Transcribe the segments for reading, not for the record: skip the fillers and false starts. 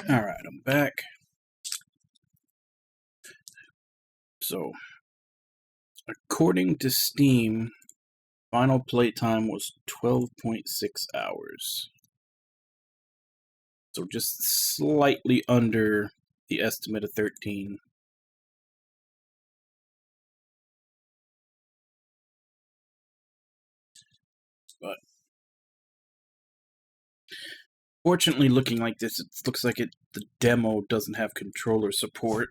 Alright, I'm back. So, according to Steam, final playtime was 12.6 hours. So just slightly under the estimate of 13. But fortunately, looking like this, it looks like the demo doesn't have controller support.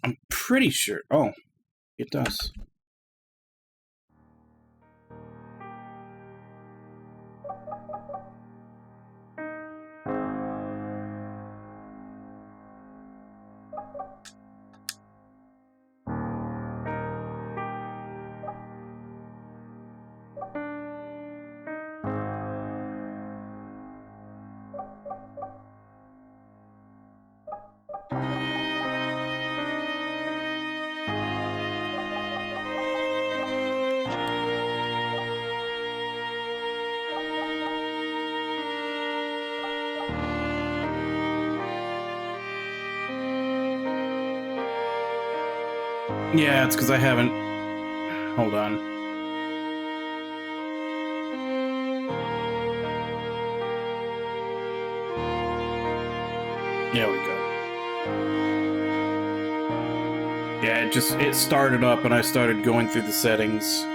I'm pretty sure. Oh, it does. Yeah, it's because I haven't. Hold on. There we go. Yeah, it started up and I started going through the settings.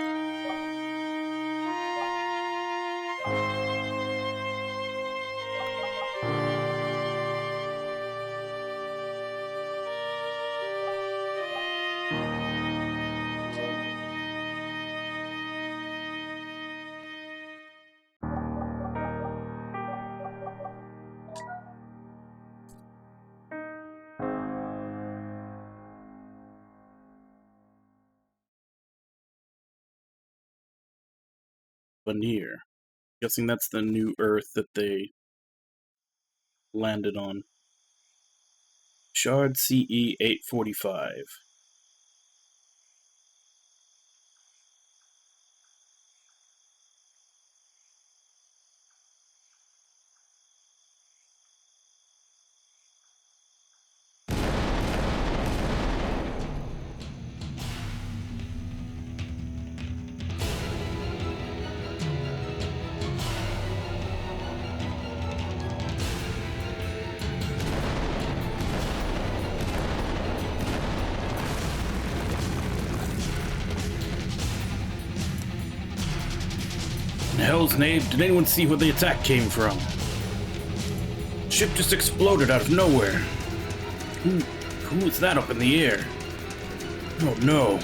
Veneer. Guessing that's the new Earth that they landed on. Shard CE 845. In hell's name, did anyone see where the attack came from? Ship just exploded out of nowhere. Who is that up in the air? Oh no.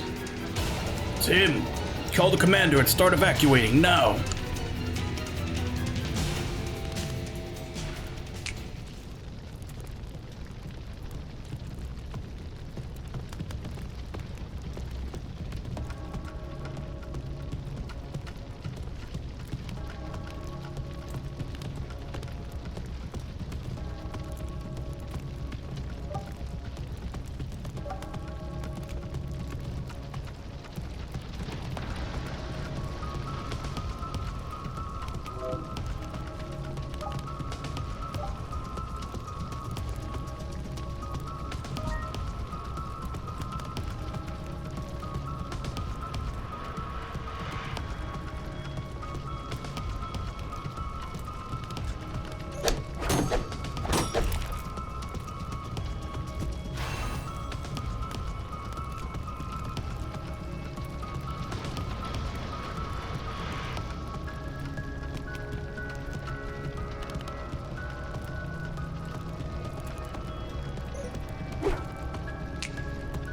It's him. Call the commander and start evacuating now.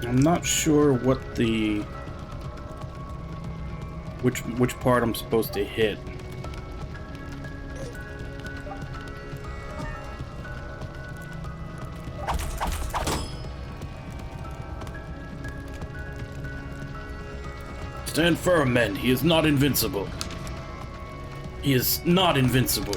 I'm not sure what which part I'm supposed to hit. Stand firm, men. He is not invincible. He is not invincible.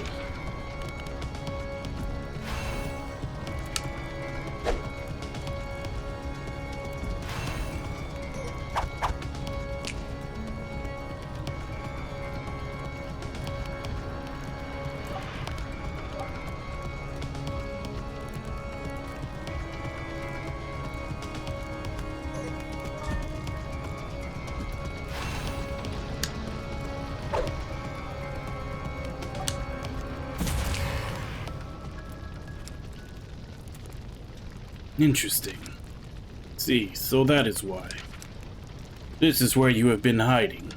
Interesting. See, so that is why. This is where you have been hiding.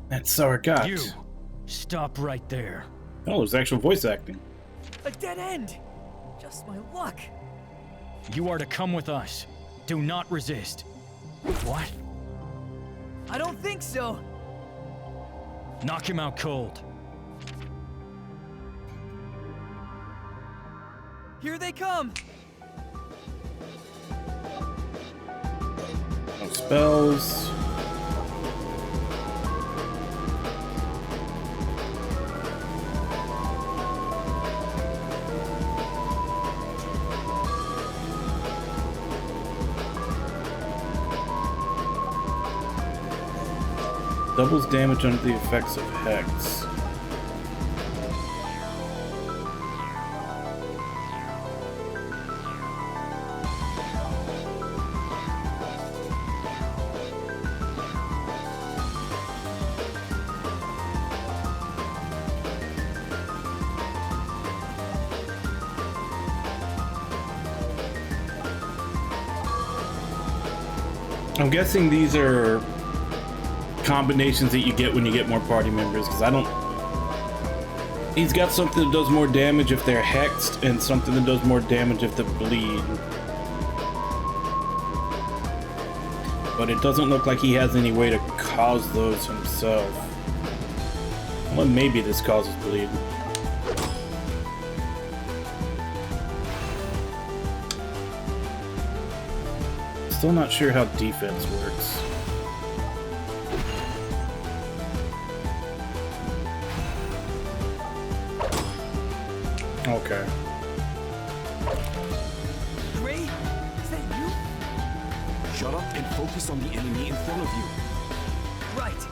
That's Sargat. You! Stop right there. Oh, it was actual voice acting. A dead end! Just my luck. You are to come with us. Do not resist. What? I don't think so. Knock him out cold. Here they come. No spells. Doubles damage under the effects of Hex. I'm guessing these are combinations that you get when you get more party members, because I don't... He's got something that does more damage if they're hexed, and something that does more damage if they bleed. But it doesn't look like he has any way to cause those himself. Well, maybe this causes bleed. Still not sure how defense works. Okay. Gray? Is that you? Shut up and focus on the enemy in front of you. Right.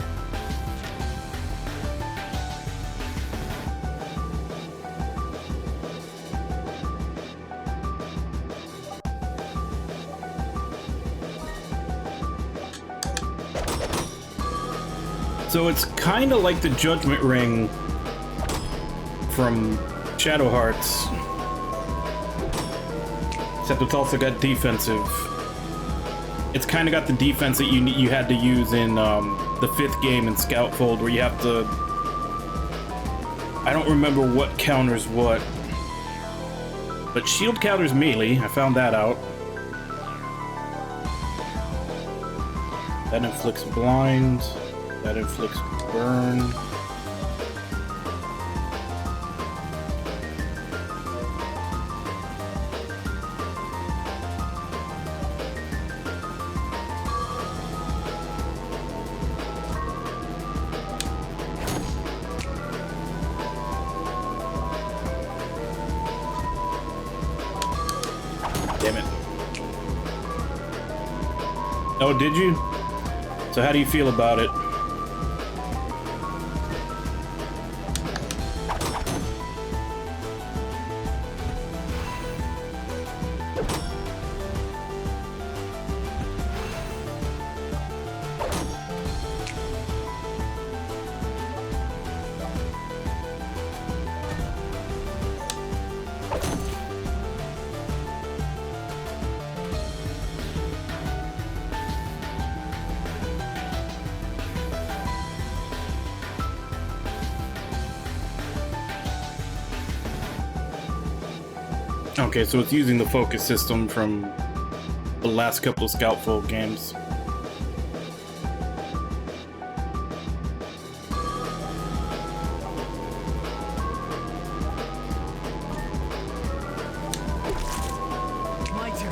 So it's kind of like the Judgment Ring from Shadow Hearts, except it's also got defensive. It's kind of got the defense that you had to use in the 5th game in Scoutfold, where you have to... I don't remember what counters what, but shield counters melee. I found that out. That inflicts blind. That inflicts burn. Damn it. Oh, did you? So how do you feel about it? Okay, so it's using the focus system from the last couple of Scoutfold games. My turn.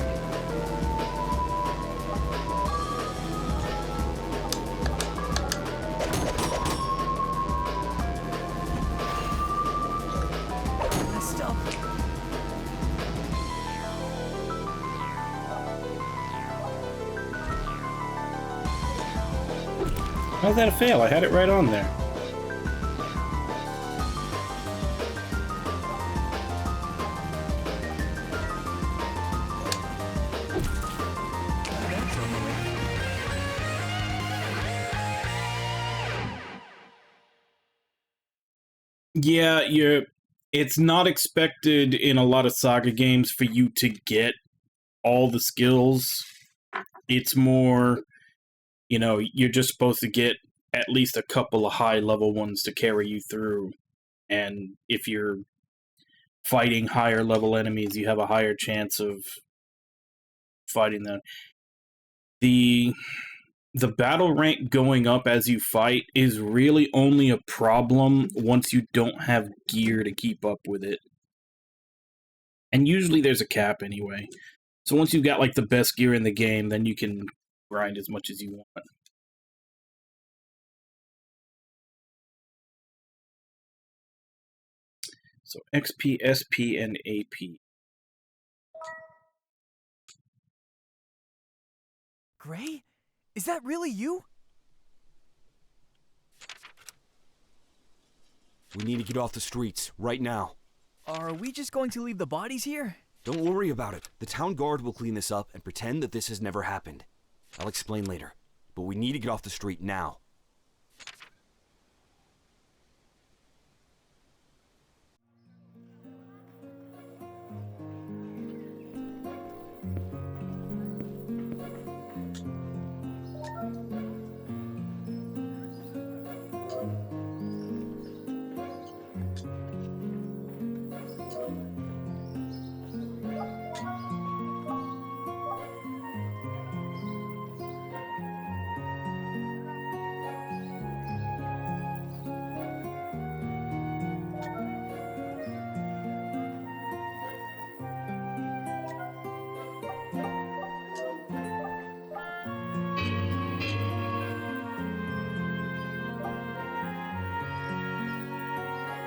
Messed up. How's that a fail? I had it right on there. Yeah, it's not expected in a lot of Saga games for you to get all the skills. It's more, you're just supposed to get at least a couple of high-level ones to carry you through. And if you're fighting higher-level enemies, you have a higher chance of fighting them. The battle rank going up as you fight is really only a problem once you don't have gear to keep up with it. And usually there's a cap anyway. So once you've got like the best gear in the game, then you can grind as much as you want. So XP, SP, and AP. Gray? Is that really you? We need to get off the streets, right now. Are we just going to leave the bodies here? Don't worry about it. The town guard will clean this up and pretend that this has never happened. I'll explain later. But we need to get off the street now.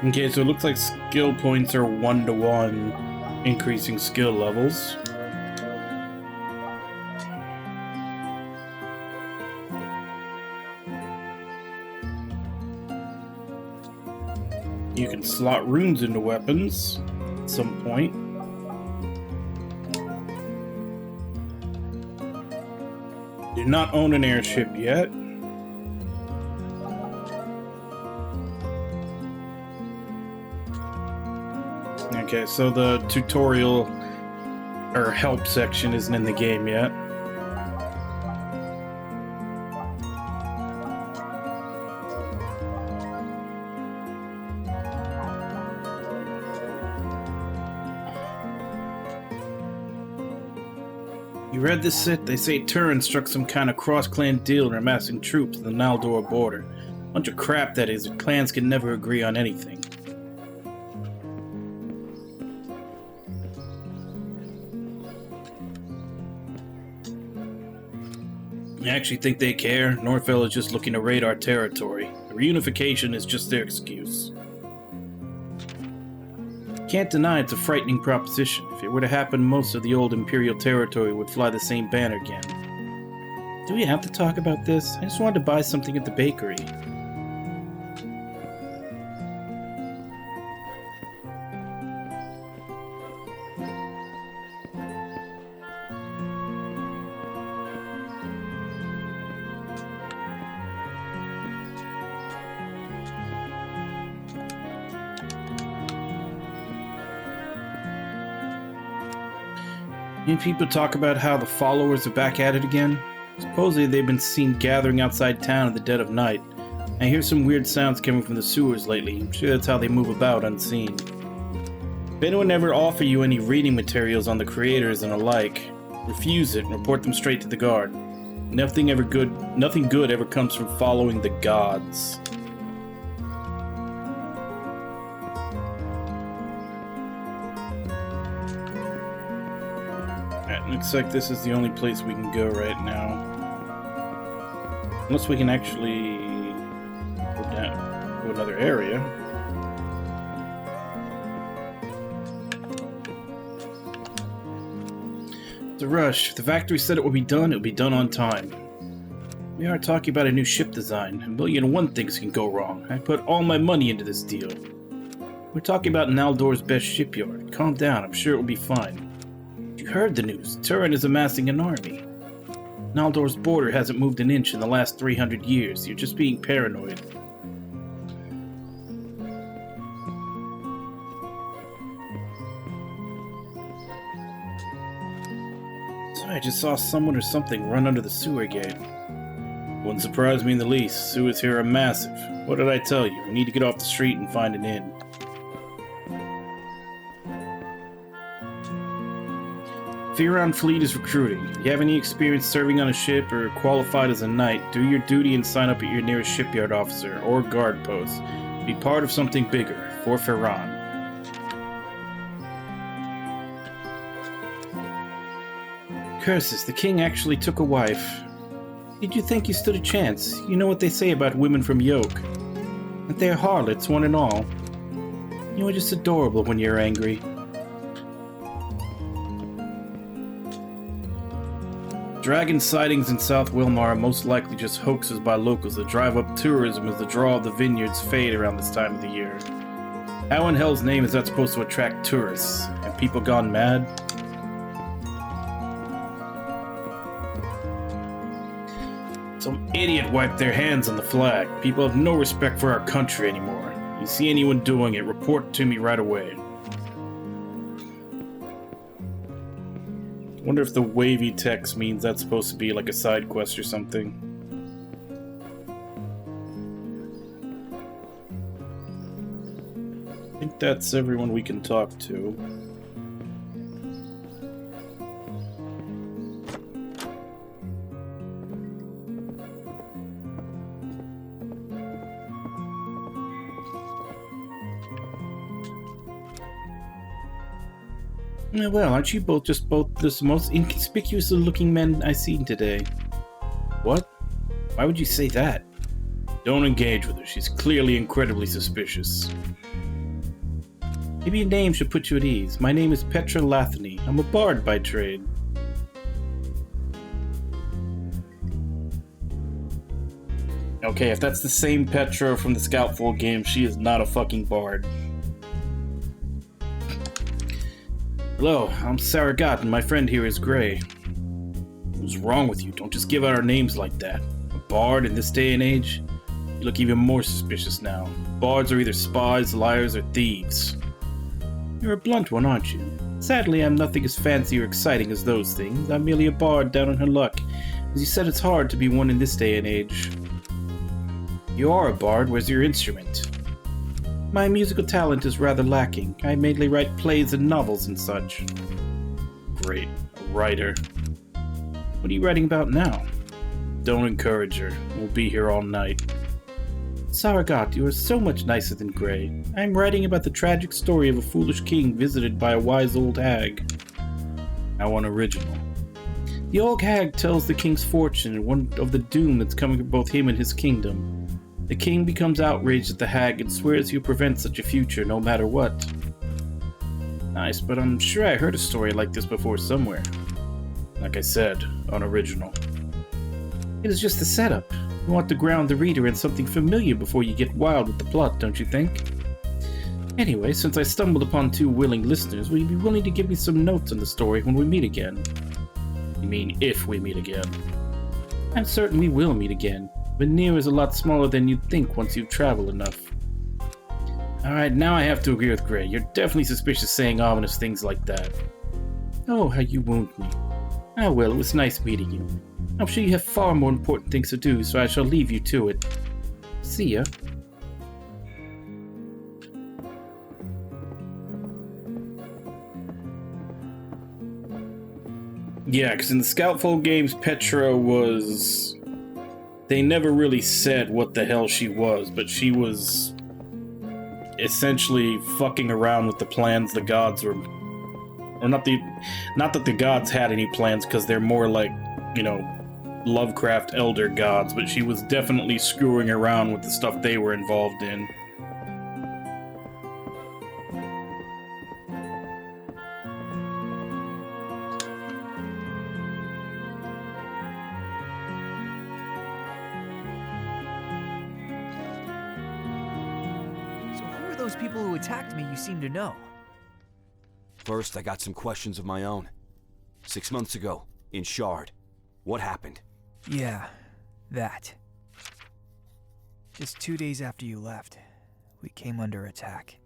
Okay, so it looks like skill points are 1-to-1, increasing skill levels. You can slot runes into weapons at some point. Do not own an airship yet. Okay, so the tutorial or help section isn't in the game yet. You read this set? They say Turin struck some kind of cross-clan deal in amassing troops in the Naldor border. Bunch of crap, that is. Clans can never agree on anything. I actually think they care. Norfell is just looking to raid our territory. The reunification is just their excuse. Can't deny it's a frightening proposition. If it were to happen, most of the old Imperial territory would fly the same banner again. Do we have to talk about this? I just wanted to buy something at the bakery. And people talk about how the followers are back at it again. Supposedly they've been seen gathering outside town in the dead of night. I hear some weird sounds coming from the sewers lately. I'm sure that's how they move about unseen. If anyone ever offer you any reading materials on the creators and alike, refuse it and report them straight to the guard. Nothing good ever comes from following the gods. Alright, looks like this is the only place we can go right now. Unless we can actually go down to another area. It's a rush. If the factory said it would be done on time. We are talking about a new ship design. 1,000,001 things can go wrong. I put all my money into this deal. We're talking about Naldor's best shipyard. Calm down, I'm sure it will be fine. You heard the news. Turin is amassing an army. Naldor's border hasn't moved an inch in the last 300 years. You're just being paranoid. So I just saw someone or something run under the sewer gate. Wouldn't surprise me in the least. Sewers here are massive. What did I tell you? We need to get off the street and find an inn. Firon Fleet is recruiting. If you have any experience serving on a ship or qualified as a knight, do your duty and sign up at your nearest shipyard officer or guard post. Be part of something bigger for Firon. Curses, the king actually took a wife. Did you think you stood a chance? You know what they say about women from Yoke. That they are harlots, one and all. You are just adorable when you're angry. Dragon sightings in South Wilmar are most likely just hoaxes by locals that drive up tourism as the draw of the vineyards fade around this time of the year. How in hell's name is that supposed to attract tourists? Have people gone mad? Some idiot wiped their hands on the flag. People have no respect for our country anymore. You see anyone doing it, report to me right away. Wonder if the wavy text means that's supposed to be like a side quest or something. I think that's everyone we can talk to. Well, aren't you both the most inconspicuous looking men I've seen today? What? Why would you say that? Don't engage with her. She's clearly incredibly suspicious. Maybe a name should put you at ease. My name is Petra Lathany. I'm a bard by trade. Okay, if that's the same Petra from the Scoutful game, she is not a fucking bard. Hello, I'm Saragat, and my friend here is Gray. What's wrong with you? Don't just give out our names like that. A bard in this day and age? You look even more suspicious now. Bards are either spies, liars, or thieves. You're a blunt one, aren't you? Sadly, I'm nothing as fancy or exciting as those things. I'm merely a bard down on her luck. As you said, it's hard to be one in this day and age. You are a bard. Where's your instrument? My musical talent is rather lacking. I mainly write plays and novels and such. Great. A writer. What are you writing about now? Don't encourage her. We'll be here all night. Saragat, you are so much nicer than Gray. I'm writing about the tragic story of a foolish king visited by a wise old hag. How unoriginal. The old hag tells the king's fortune and one of the doom that's coming for both him and his kingdom. The king becomes outraged at the hag and swears he'll prevent such a future no matter what. Nice, but I'm sure I heard a story like this before somewhere. Like I said, unoriginal. It is just the setup. You want to ground the reader in something familiar before you get wild with the plot, don't you think? Anyway, since I stumbled upon two willing listeners, will you be willing to give me some notes on the story when we meet again? You mean if we meet again? I'm certain we will meet again. Veneer is a lot smaller than you'd think once you've traveled enough. Alright, now I have to agree with Gray. You're definitely suspicious saying ominous things like that. Oh, how you wound me. Ah well, it was nice meeting you. I'm sure you have far more important things to do, so I shall leave you to it. See ya. Yeah, because in the Scoutfold games, Petra was... They never really said what the hell she was, but she was essentially fucking around with the plans the gods were... Or not that the gods had any plans, because they're more like, you know, Lovecraft elder gods, but she was definitely screwing around with the stuff they were involved in. So who are those people who attacked me you seem to know? First, I got some questions of my own. 6 months ago, in Shard, what happened? Yeah, that. Just 2 days after you left, we came under attack.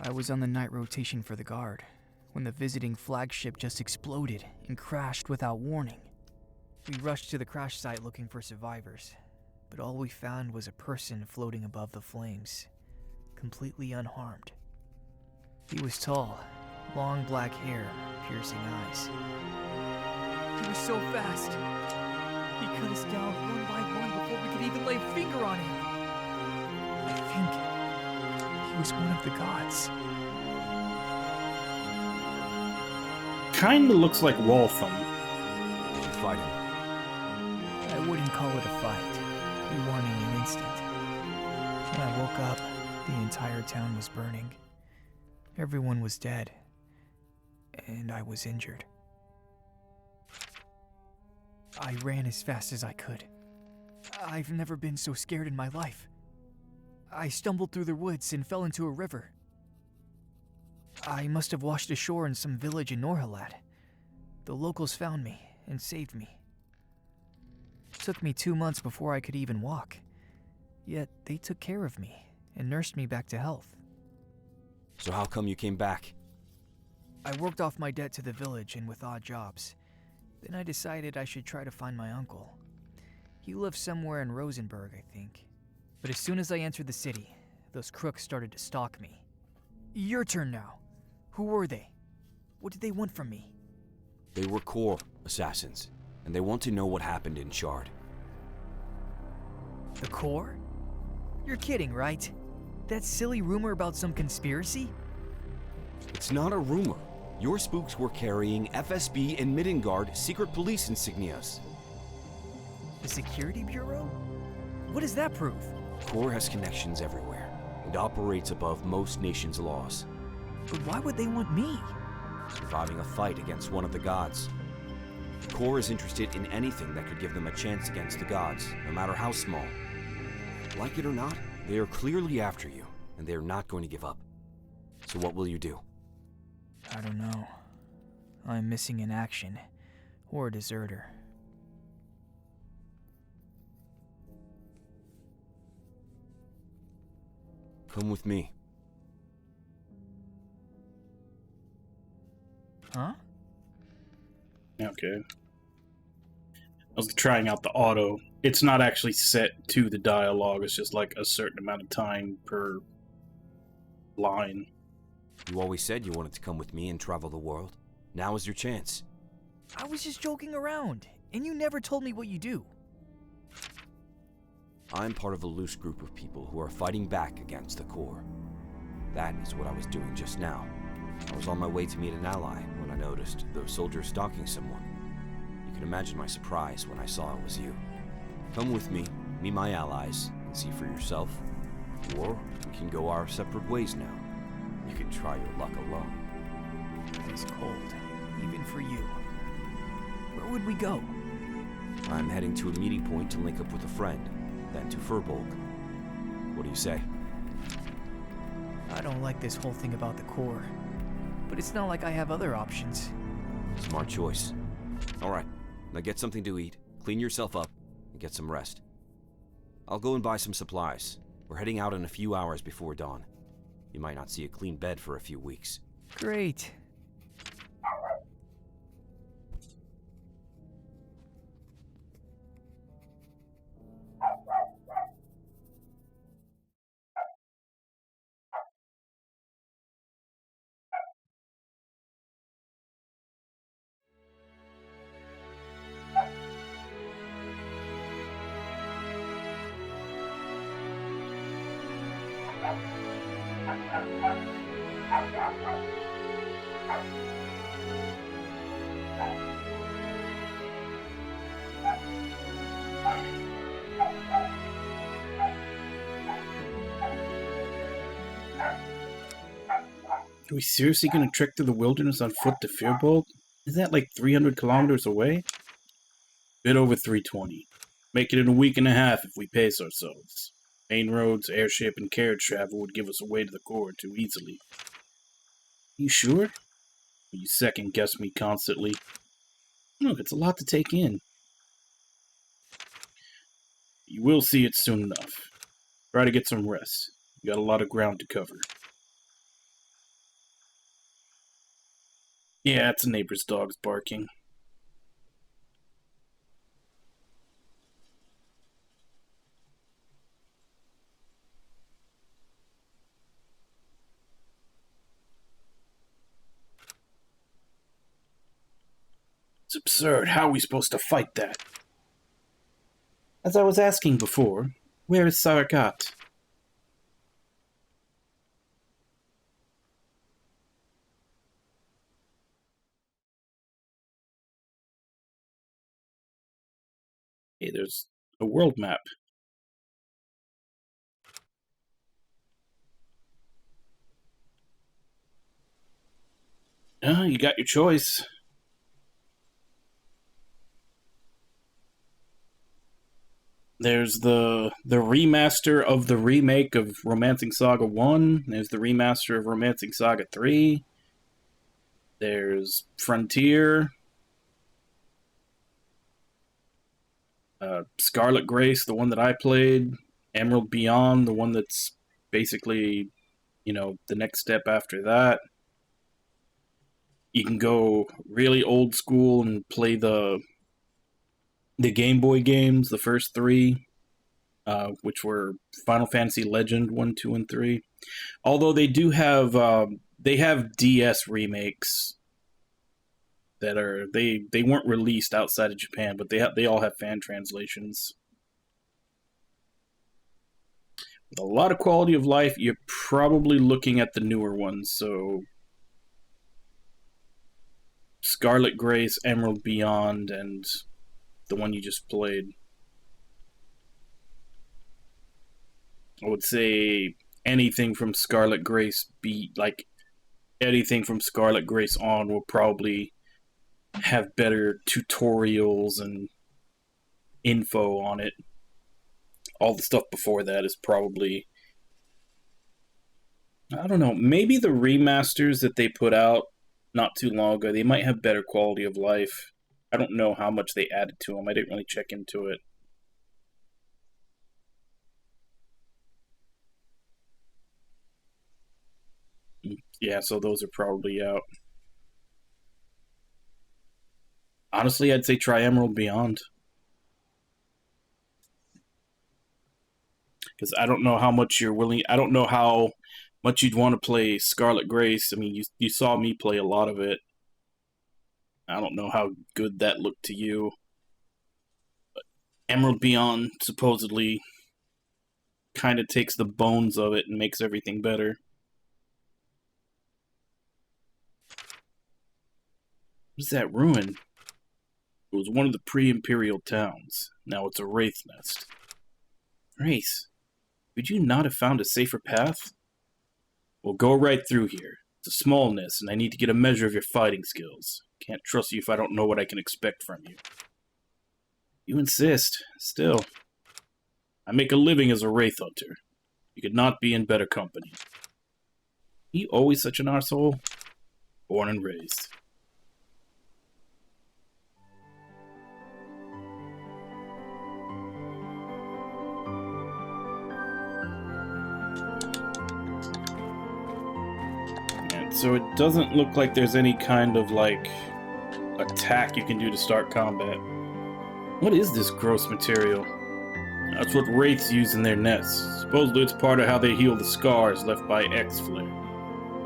I was on the night rotation for the guard when the visiting flagship just exploded and crashed without warning. We rushed to the crash site looking for survivors, but all we found was a person floating above the flames, completely unharmed. He was tall, long black hair, piercing eyes. He was so fast. He cut us down one by one before we could even lay a finger on him. I think he was one of the gods. Kinda looks like Waltham. Did you fight him? I wouldn't call it a fight. We won in an instant. When I woke up, the entire town was burning. Everyone was dead. And I was injured. I ran as fast as I could. I've never been so scared in my life. I stumbled through the woods and fell into a river. I must have washed ashore in some village in Norhalad. The locals found me and saved me. It took me 2 months before I could even walk. Yet they took care of me and nursed me back to health. So how come you came back? I worked off my debt to the village and with odd jobs. Then I decided I should try to find my uncle. He lived somewhere in Rosenberg, I think. But as soon as I entered the city, those crooks started to stalk me. Your turn now. Who were they? What did they want from me? They were core assassins, and they want to know what happened in Shard. The Corps? You're kidding, right? That silly rumor about some conspiracy? It's not a rumor. Your spooks were carrying FSB and Midgard secret police insignias. The Security Bureau? What does that prove? Core has connections everywhere, and operates above most nations' laws. But why would they want me? Surviving a fight against one of the gods. Core is interested in anything that could give them a chance against the gods, no matter how small. Like it or not, they are clearly after you, and they are not going to give up. So what will you do? I don't know. I'm missing in action, or a deserter. Come with me. Huh? Okay. I was trying out the auto. It's not actually set to the dialogue, it's just like a certain amount of time per line. You always said you wanted to come with me and travel the world. Now is your chance. I was just joking around, and you never told me what you do. I'm part of a loose group of people who are fighting back against the Core. That is what I was doing just now. I was on my way to meet an ally when I noticed those soldiers stalking someone. You can imagine my surprise when I saw it was you. Come with me, meet my allies, and see for yourself. Or we can go our separate ways now. You can try your luck alone. It's cold, even for you. Where would we go? I'm heading to a meeting point to link up with a friend, then to Furbolg. What do you say? I don't like this whole thing about the Corps, but it's not like I have other options. Smart choice. Alright, now get something to eat, clean yourself up, and get some rest. I'll go and buy some supplies. We're heading out in a few hours before dawn. You might not see a clean bed for a few weeks. Great. Are we seriously gonna trek through the wilderness on foot to Firbolg? Is that like 300 kilometers away? Bit over 320. Make it in a week and a half if we pace ourselves. Main roads, airship, and carriage travel would give us a way to the core too easily. You sure? You second guess me constantly. Look, it's a lot to take in. You will see it soon enough. Try to get some rest. You got a lot of ground to cover. Yeah, it's a neighbor's dog's barking. It's absurd. How are we supposed to fight that? As I was asking before, where is Saragat? Hey, there's a world map. You got your choice. There's the remaster of the remake of Romancing Saga 1. There's the remaster of Romancing Saga 3. There's Frontier. Scarlet Grace, the one that I played. Emerald Beyond, the one that's basically, you know, the next step after that. You can go really old school and play the Game Boy games, the first three, which were Final Fantasy Legend 1, 2, and 3. Although they do have they have DS remakes that are they weren't released outside of Japan, but they all have fan translations. With a lot of quality of life, you're probably looking at the newer ones. So Scarlet Grace, Emerald Beyond, and the one you just played. I would say anything from Scarlet Grace anything from Scarlet Grace on will probably have better tutorials and info on it. All the stuff before that is probably, I don't know, maybe the remasters that they put out not too long ago, they might have better quality of life. I don't know how much they added to them. I didn't really check into it. Yeah, so those are probably out. Honestly, I'd say try Emerald Beyond. Because I don't know how much you're willing... I don't know how much you'd want to play Scarlet Grace. I mean, you saw me play a lot of it. I don't know how good that looked to you. But Emerald Beyond supposedly kind of takes the bones of it and makes everything better. What is that ruin? It was one of the pre-Imperial towns. Now it's a Wraith nest. Wraith, would you not have found a safer path? We'll go right through here. It's a small nest, and I need to get a measure of your fighting skills. Can't trust you if I don't know what I can expect from you. You insist. Still, I make a living as a Wraith hunter. You could not be in better company. He always such an arsehole? Born and raised. So it doesn't look like there's any kind of, like, attack you can do to start combat. What is this gross material? That's what wraiths use in their nests. Supposedly it's part of how they heal the scars left by X-Flare.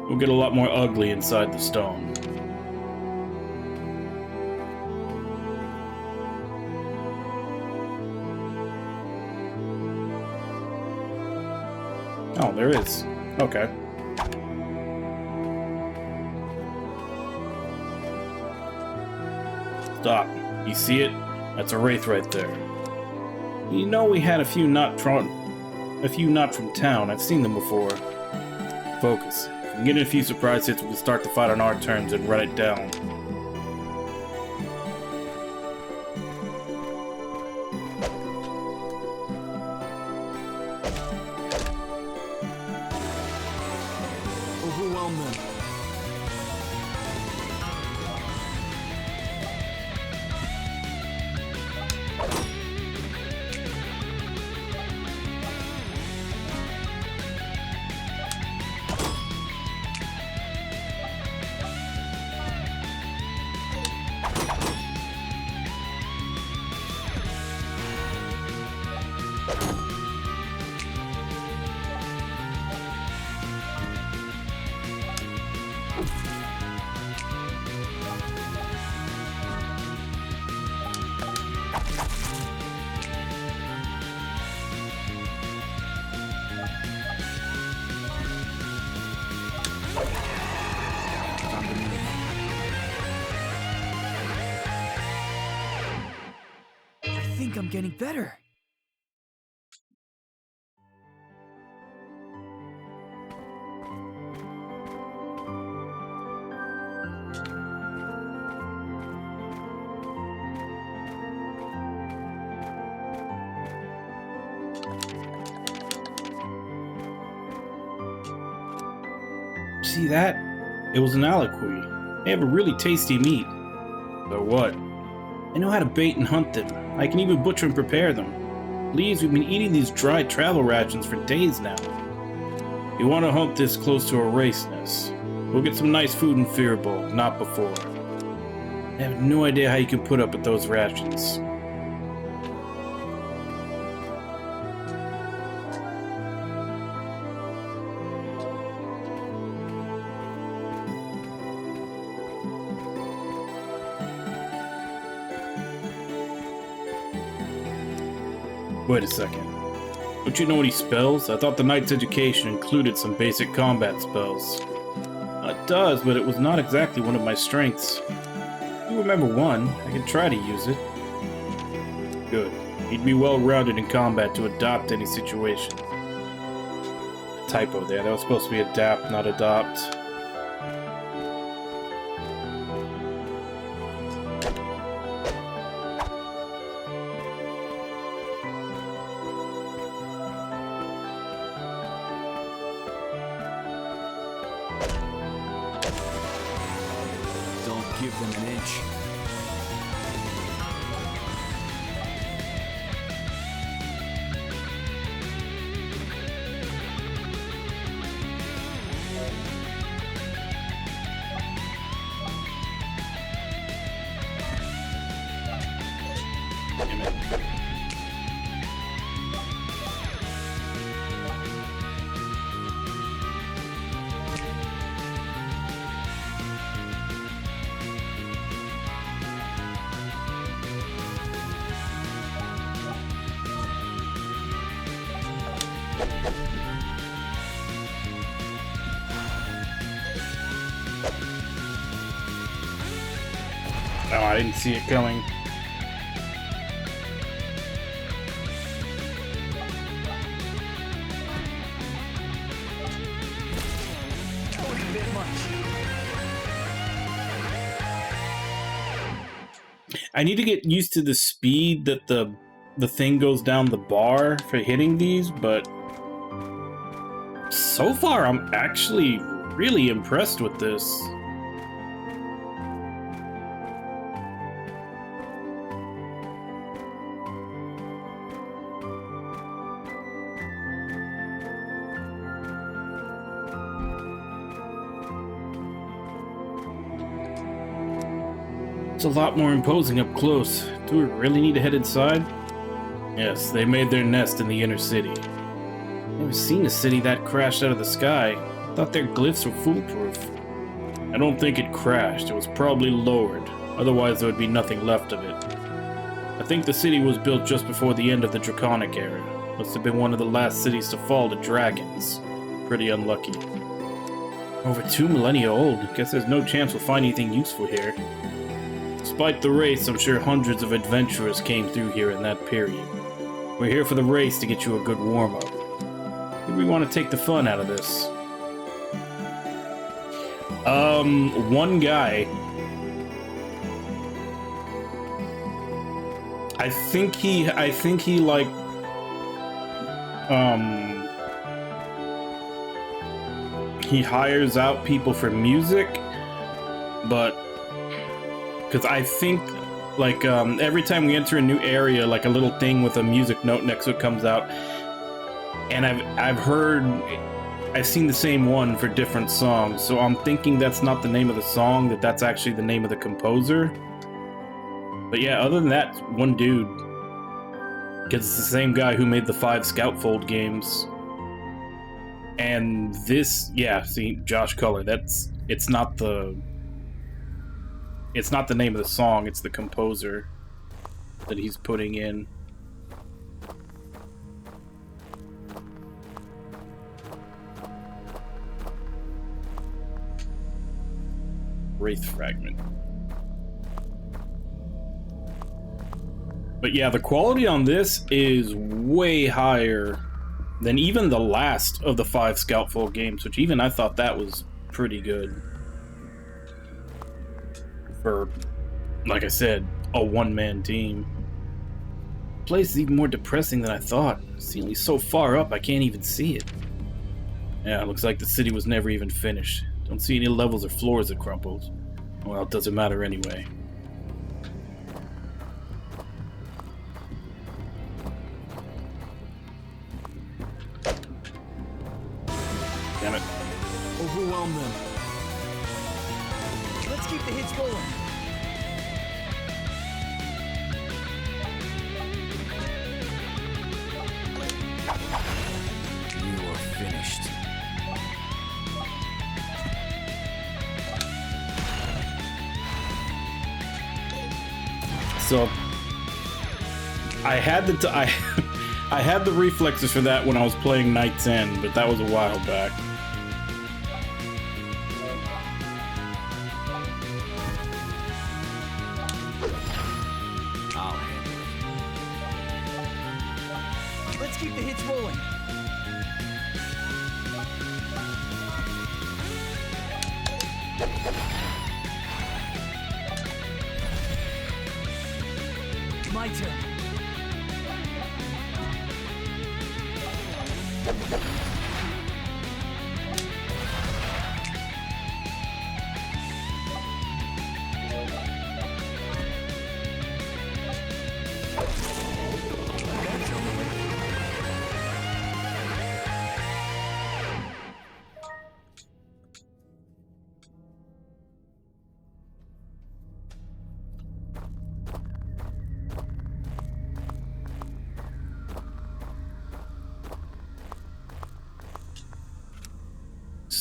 We'll get a lot more ugly inside the stone. Oh, there is. Okay. Stop. You see it? That's a wraith right there. You know we had a few not from town. I've seen them before. Focus. If we can get in a few surprise hits, we can start the fight on our terms and run it down. Overwhelm them. I think I'm getting better. See that? It was an aliquid. They have a really tasty meat. So what? I know how to bait and hunt them. I can even butcher and prepare them. Please, we've been eating these dry travel rations for days now. You want to hunt this close to a race nest. We'll get some nice food in Fearbowl, not before. I have no idea how you can put up with those rations. Wait a second. Don't you know any spells? I thought the knight's education included some basic combat spells. It does, but it was not exactly one of my strengths. If you remember one, I can try to use it. Good. You'd be well-rounded in combat to adopt any situation. Typo there. That was supposed to be adapt, not adopt. Don't give them an inch. Damn it. Oh, I didn't see it coming. That was a bit much. I need to get used to the speed that the thing goes down the bar for hitting these, but so far I'm actually really impressed with this. It's a lot more imposing up close. Do we really need to head inside? Yes, they made their nest in the inner city. Never seen a city that crashed out of the sky. Thought their glyphs were foolproof. I don't think it crashed. It was probably lowered. Otherwise, there would be nothing left of it. I think the city was built just before the end of the Draconic era. Must have been one of the last cities to fall to dragons. Pretty unlucky. Over 2 millennia old. Guess there's no chance we'll find anything useful here. Despite the race, I'm sure hundreds of adventurers came through here in that period. We're here for the race to get you a good warm-up. Maybe we want to take the fun out of this. One guy... I think he like... He hires out people for music, but... Because I think, like, every time we enter a new area, like a little thing with a music note next to it comes out. And I've seen the same one for different songs, so I'm thinking that's not the name of the song, that's actually the name of the composer. But yeah, other than that, one dude. Because it's the same guy who made the 5 Scoutfold games. And this, yeah, see, Josh Culler, it's not the name of the song, it's the composer that he's putting in. Wraith Fragment. But yeah, the quality on this is way higher than even the last of the 5 Scoutfold games, which even I thought that was pretty good. For, like I said, a one-man team. The place is even more depressing than I thought. The ceiling's so far up I can't even see it. Yeah, it looks like the city was never even finished. Don't see any levels or floors that crumpled. Well, it doesn't matter anyway. Damn it. Overwhelm them. Let's keep the hits rolling. You are finished. So I had I had the reflexes for that when I was playing Knight's End, but that was a while back. I'll handle it. Let's keep the hits rolling. My turn.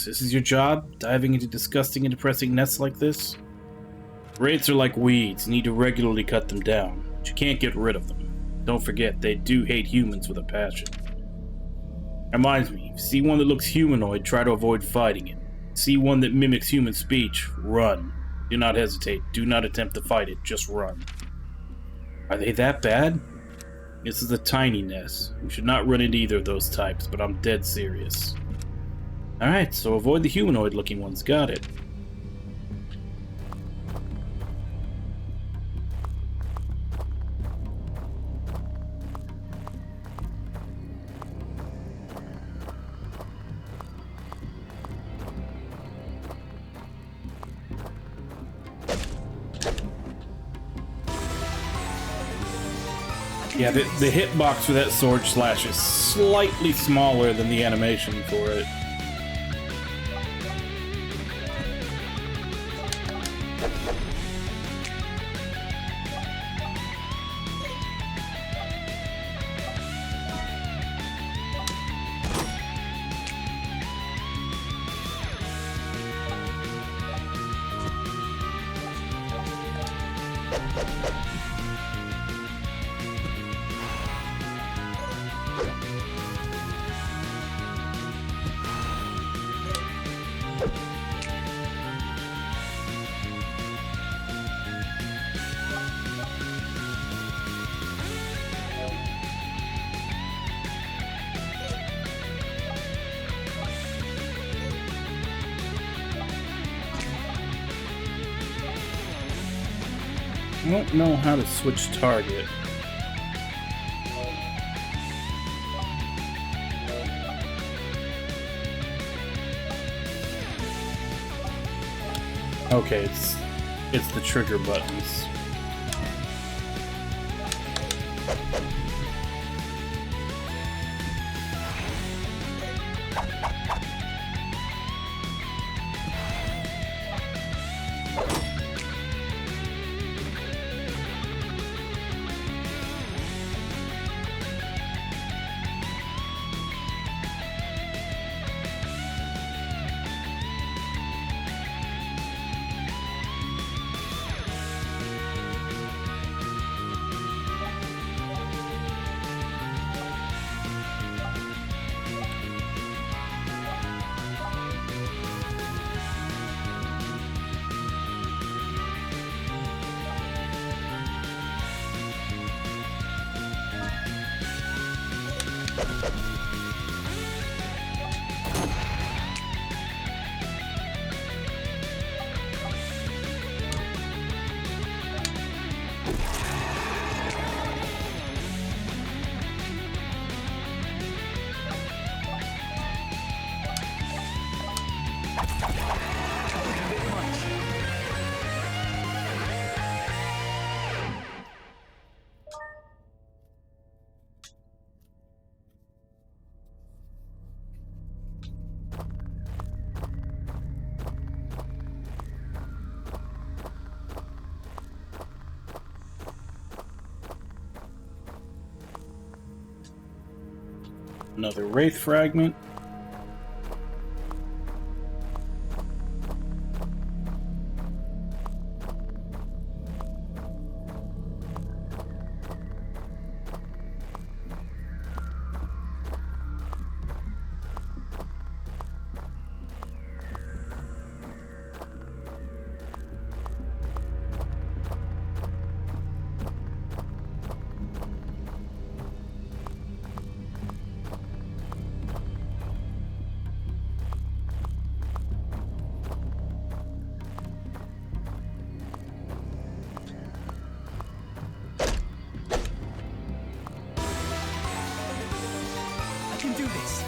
This is your job? Diving into disgusting and depressing nests like this? Wraiths are like weeds. You need to regularly cut them down. But you can't get rid of them. Don't forget, they do hate humans with a passion. Reminds me, if you see one that looks humanoid, try to avoid fighting it. See one that mimics human speech, run. Do not hesitate. Do not attempt to fight it. Just run. Are they that bad? This is a tiny nest. We should not run into either of those types, but I'm dead serious. Alright, so avoid the humanoid-looking ones. Got it. Yeah, the hitbox for that sword slash is slightly smaller than the animation for it. I don't know how to switch target. Okay, it's the trigger buttons. Another Wraith fragment. I can do this.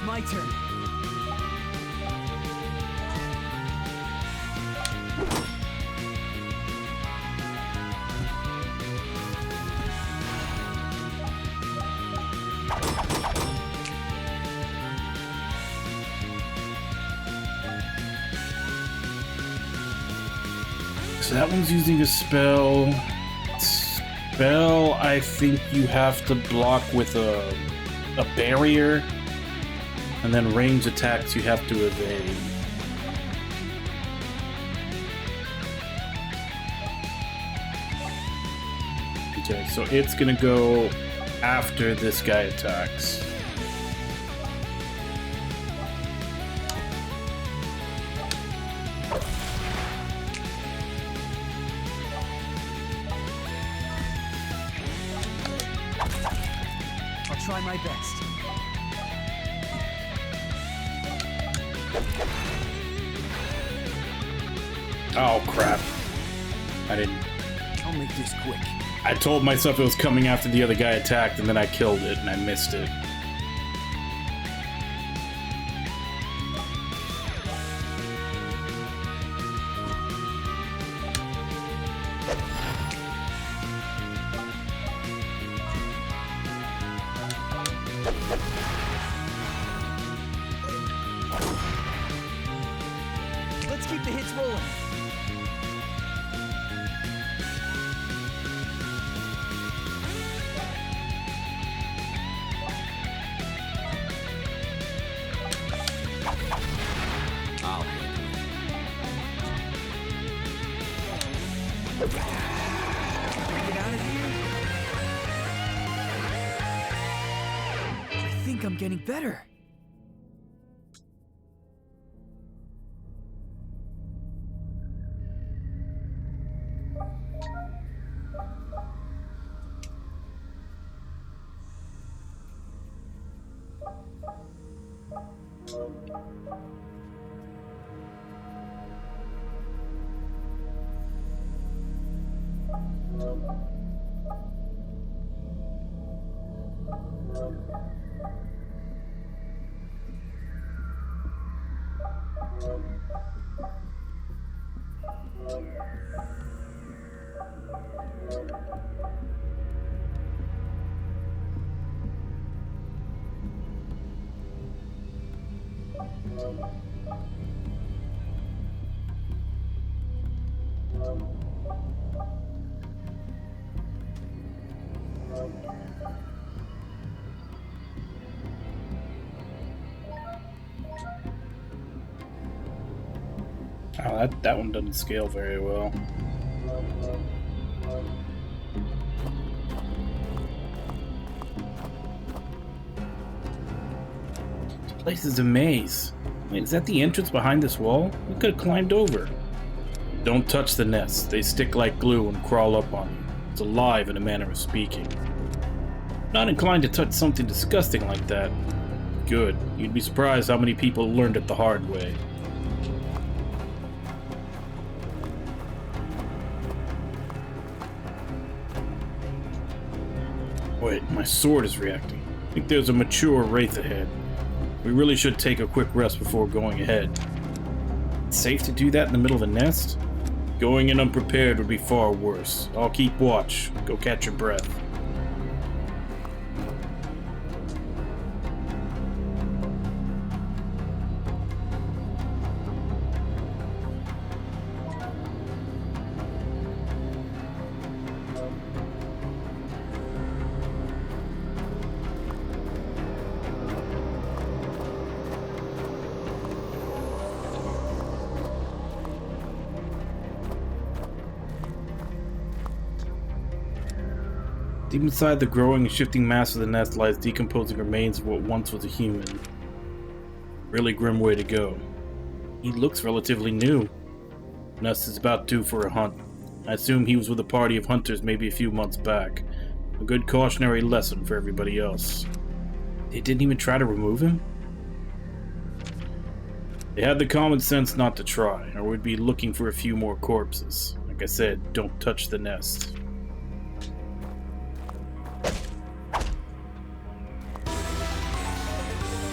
My turn. So that one's using a spell. Spell, I think you have to block with a barrier. And then range attacks you have to evade. Okay, so it's gonna go after this guy attacks. I'll try my best. Oh crap. I didn't. I'll make this quick. I told myself it was coming after the other guy attacked, and then I killed it, and I missed it. Let's keep the hits rolling. I'll Get out of here. I think I'm getting better. Oh, that one doesn't scale very well. This place is a maze. Wait, is that the entrance behind this wall? We could have climbed over. Don't touch the nests. They stick like glue and crawl up on you. It's alive in a manner of speaking. Not inclined to touch something disgusting like that. Good. You'd be surprised how many people learned it the hard way. Wait, my sword is reacting. I think there's a mature wraith ahead. We really should take a quick rest before going ahead. It's safe to do that in the middle of the nest? Going in unprepared would be far worse. I'll keep watch. Go catch your breath. Deep inside the growing and shifting mass of the nest lies decomposing remains of what once was a human. Really grim way to go. He looks relatively new. Nest is about due for a hunt. I assume he was with a party of hunters maybe a few months back. A good cautionary lesson for everybody else. They didn't even try to remove him? They had the common sense not to try, or we'd be looking for a few more corpses. Like I said, don't touch the nest.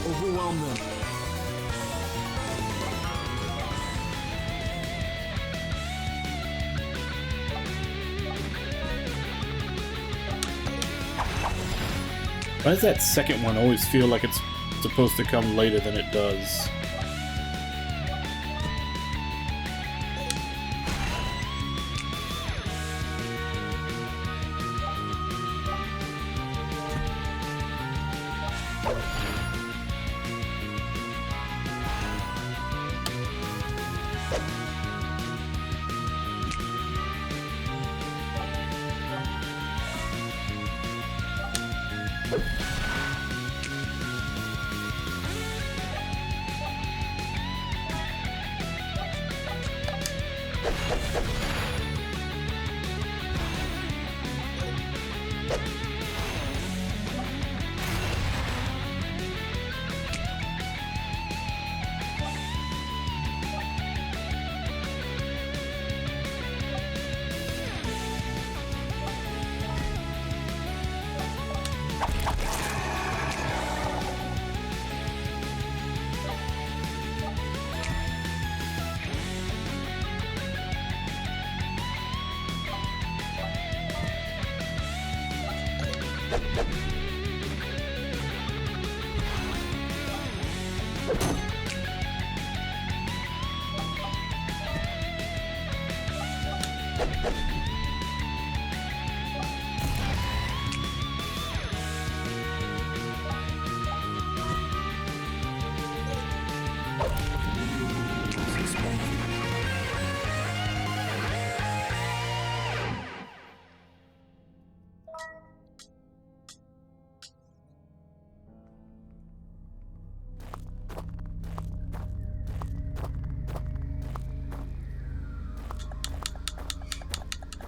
Overwhelm them. Why does that second one always feel like it's supposed to come later than it does?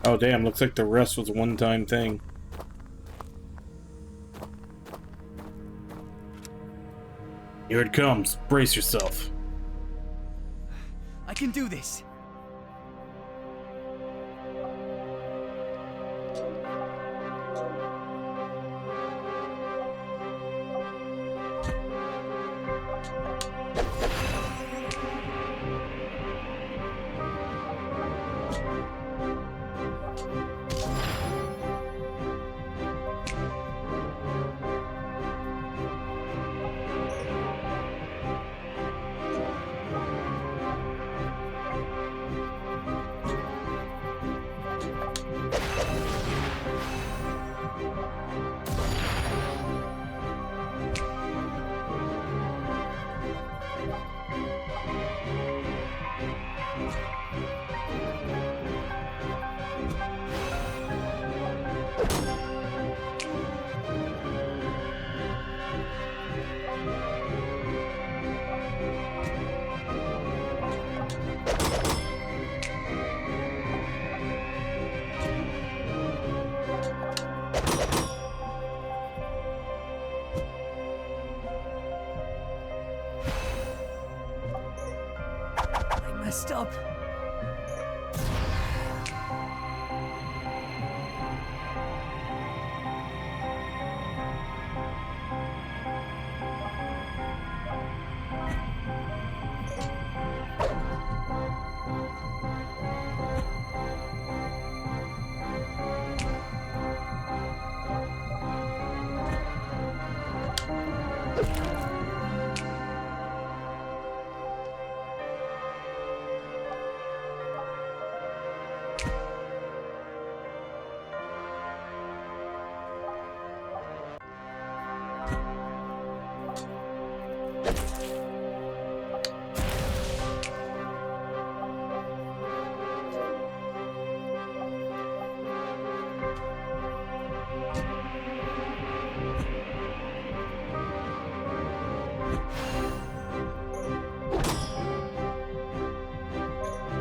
Oh damn, looks like the rest was a one-time thing. Here it comes. Brace yourself. I can do this. messed up.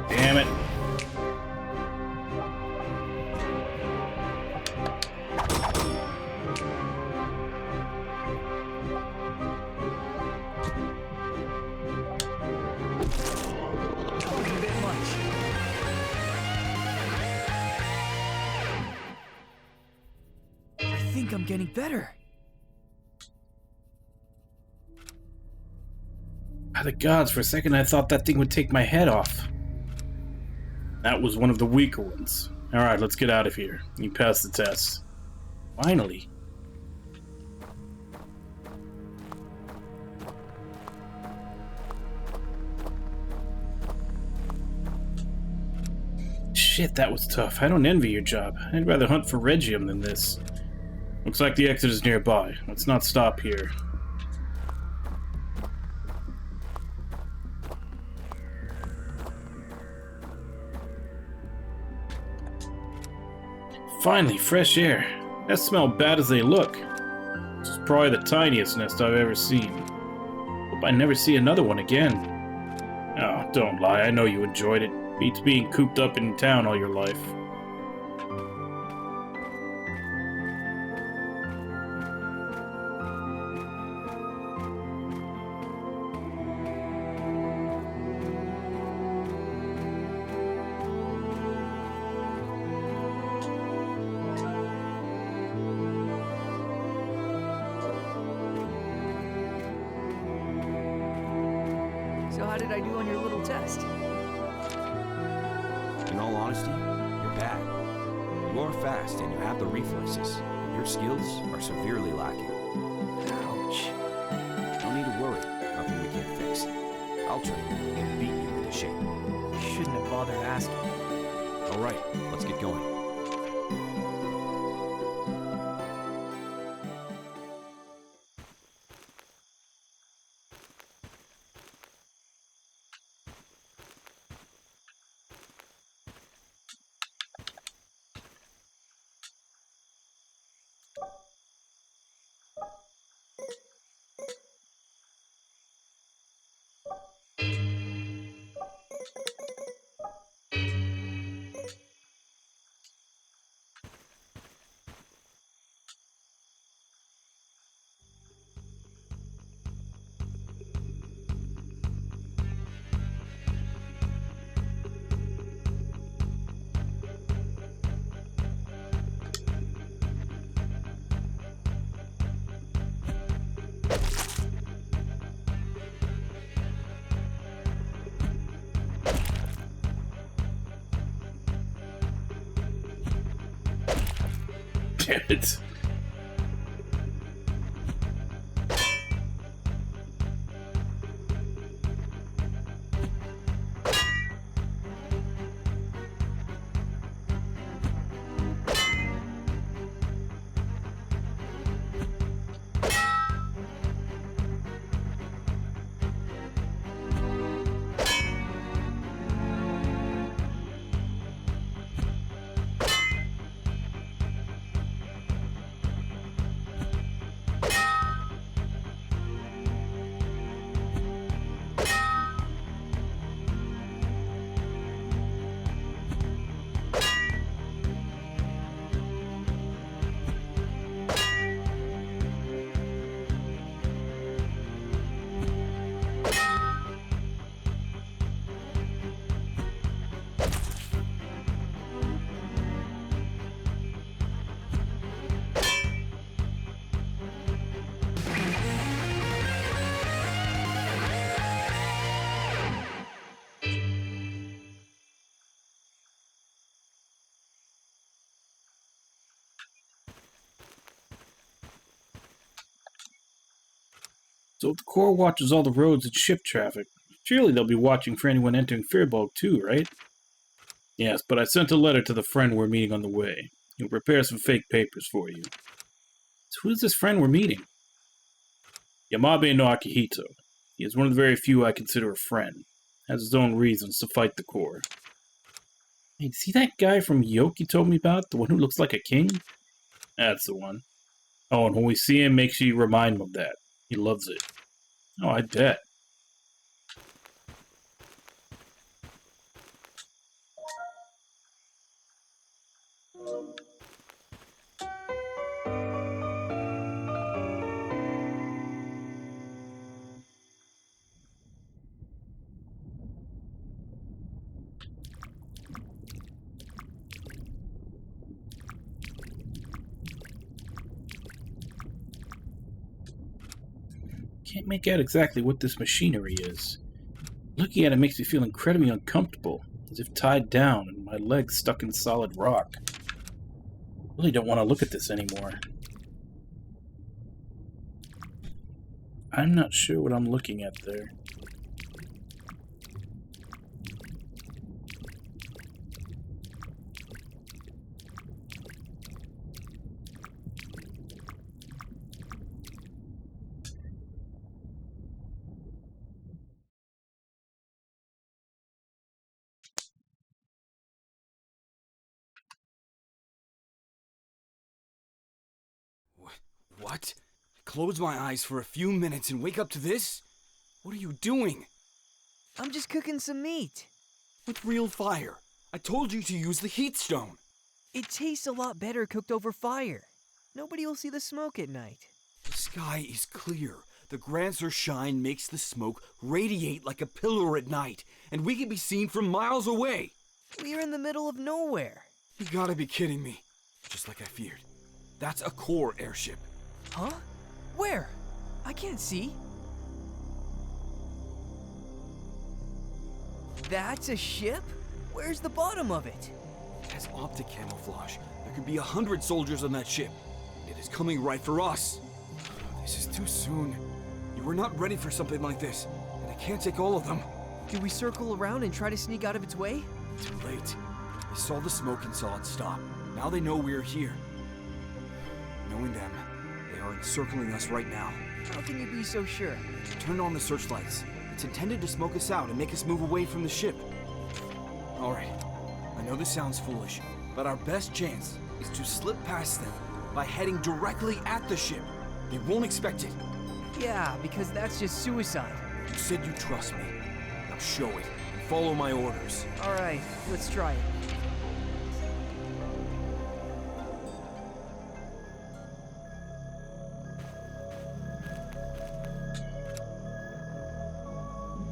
Damn it. That was a bit much. I think I'm getting better. By the gods, for a second I thought that thing would take my head off. That was one of the weaker ones. Alright, let's get out of here. You passed the test. Finally. Shit, that was tough. I don't envy your job. I'd rather hunt for Regium than this. Looks like the exit is nearby. Let's not stop here. Finally, fresh air. That smell bad as they look. This is probably the tiniest nest I've ever seen. Hope I never see another one again. Oh, don't lie, I know you enjoyed it. Beats being cooped up in town all your life. So how did I do on your little test? In all honesty, you're bad. You are fast and you have the reflexes. Your skills are severely lacking. Ouch. No need to worry. Nothing we can't fix. I'll train you and beat you into shape. You shouldn't have bothered asking. All right, let's get going. Damn it. So if the Corps watches all the roads and ship traffic, surely they'll be watching for anyone entering Firbolg too, right? Yes, but I sent a letter to the friend we're meeting on the way. He'll prepare some fake papers for you. So who's this friend we're meeting? Yamabe no Akihito. He is one of the very few I consider a friend. Has his own reasons to fight the Corps. Hey, see that guy from Yoke you told me about? The one who looks like a king? That's the one. Oh, and when we see him, make sure you remind him of that. He loves it. Oh, I bet. Can't make out exactly what this machinery is. Looking at it makes me feel incredibly uncomfortable, as if tied down and my legs stuck in solid rock. Really don't want to look at this anymore. I'm not sure what I'm looking at there. What? Close my eyes for a few minutes and wake up to this? What are you doing? I'm just cooking some meat. With real fire. I told you to use the heat stone. It tastes a lot better cooked over fire. Nobody will see the smoke at night. The sky is clear. The Granser shine makes the smoke radiate like a pillar at night, and we can be seen from miles away. We're in the middle of nowhere. You gotta be kidding me. Just like I feared. That's a Corps airship. Huh? Where? I can't see. That's a ship? Where's the bottom of it? It has optic camouflage. There could be 100 soldiers on that ship. It is coming right for us. This is too soon. You were not ready for something like this, and I can't take all of them. Do we circle around and try to sneak out of its way? Too late. They saw the smoke and saw it stop. Now they know we're here. Knowing them, they are encircling us right now. How can you be so sure? Turn on the searchlights. It's intended to smoke us out and make us move away from the ship. Alright, I know this sounds foolish, but our best chance is to slip past them by heading directly at the ship. They won't expect it. Yeah, because that's just suicide. You said you trust me. Now show it and follow my orders. Alright, let's try it.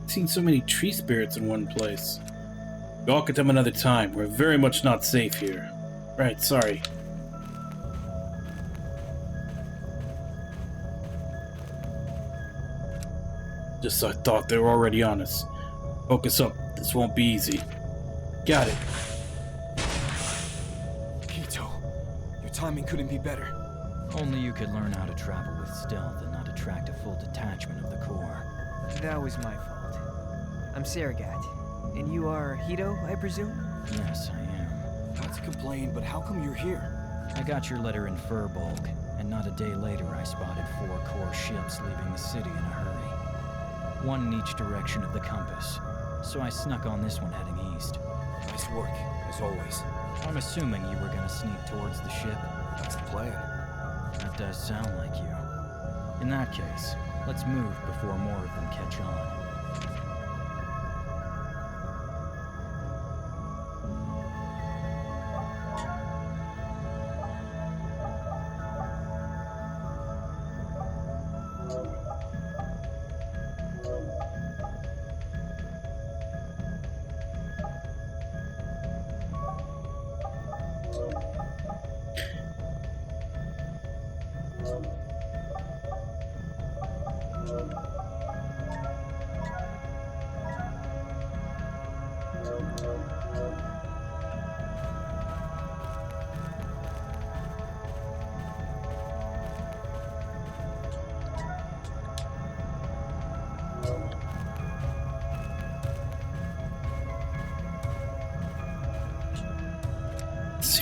Seen so many tree spirits in one place. We all could come another time. We're very much not safe here. Right, sorry. Just I thought they were already on us. Focus up. This won't be easy. Got it. Hito, your timing couldn't be better. Only you could learn how to travel with stealth and not attract a full detachment of the Corps. That was my fault. I'm Saragat. And you are Hito, I presume? Yes, I am. Not to complain, but how come you're here? I got your letter in Firbolg, and not a day later I spotted 4 Corps ships leaving the city in a hurry. One in each direction of the compass, so I snuck on this one heading east. Nice work, as always. I'm assuming you were gonna sneak towards the ship. That's the plan. That does sound like you. In that case, let's move before more of them catch on.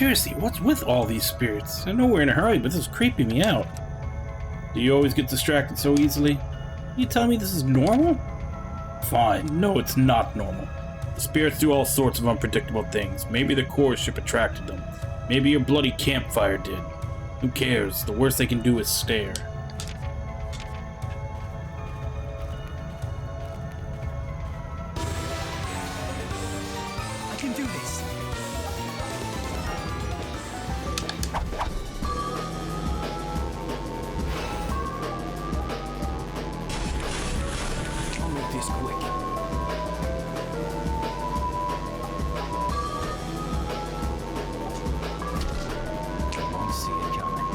Seriously, what's with all these spirits? I know we're in a hurry, but this is creeping me out. Do you always get distracted so easily? You tell me this is normal? Fine. No, it's not normal. The spirits do all sorts of unpredictable things. Maybe the core ship attracted them. Maybe your bloody campfire did. Who cares? The worst they can do is stare. I can do this. I'll make this quick. Won't see it coming.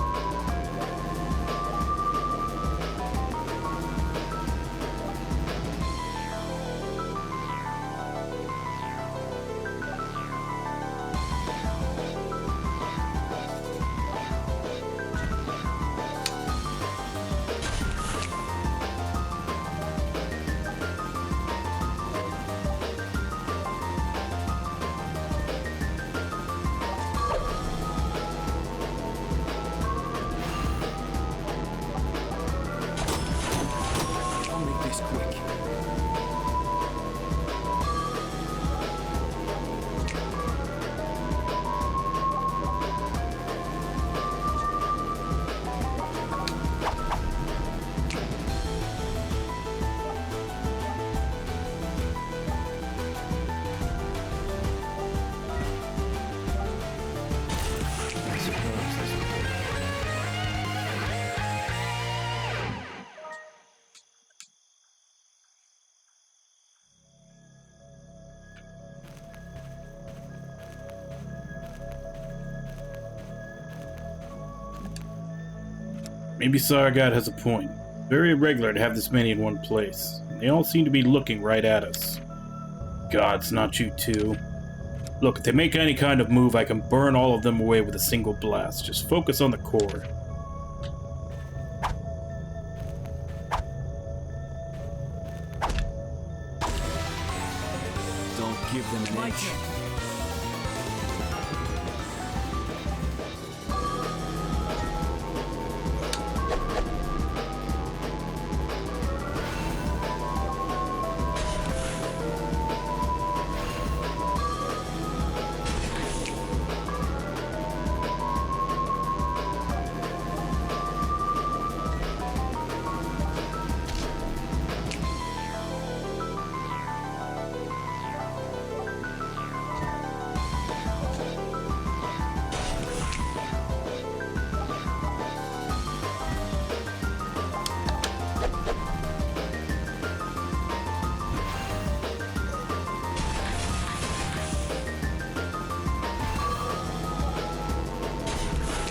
I'll make this quick. I suppose this would be. Maybe Sargat has a point. Very irregular to have this many in one place. And they all seem to be looking right at us. Gods, not you too. Look, if they make any kind of move, I can burn all of them away with a single blast. Just focus on the core. Don't give them an My inch. turn.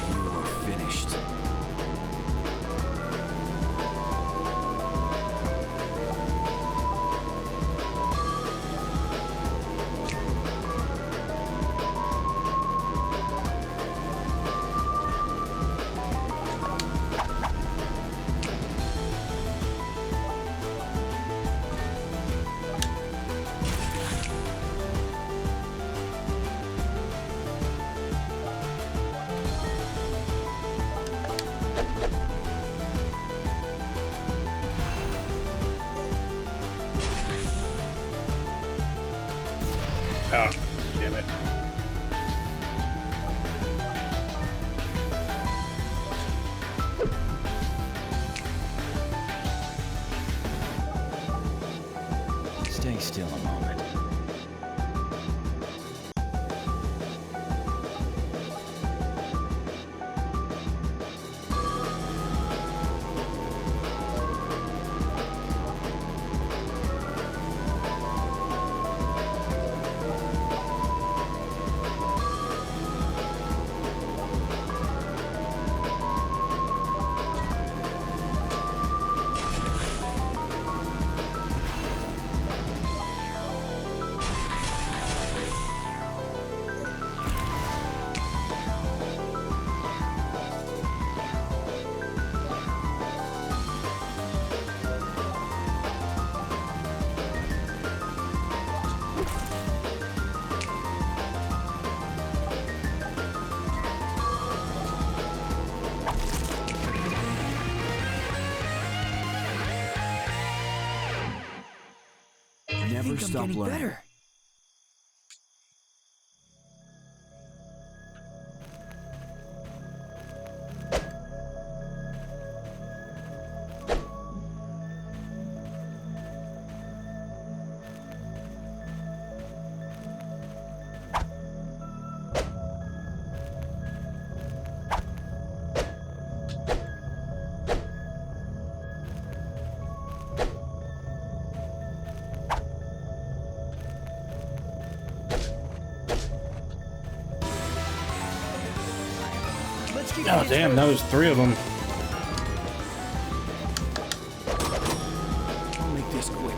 You are finished. Ah, damn it. Stay still a moment. think I'm stop getting learning. better. Let's keep Oh, it damn, that was 3 of them. I'll make this quick.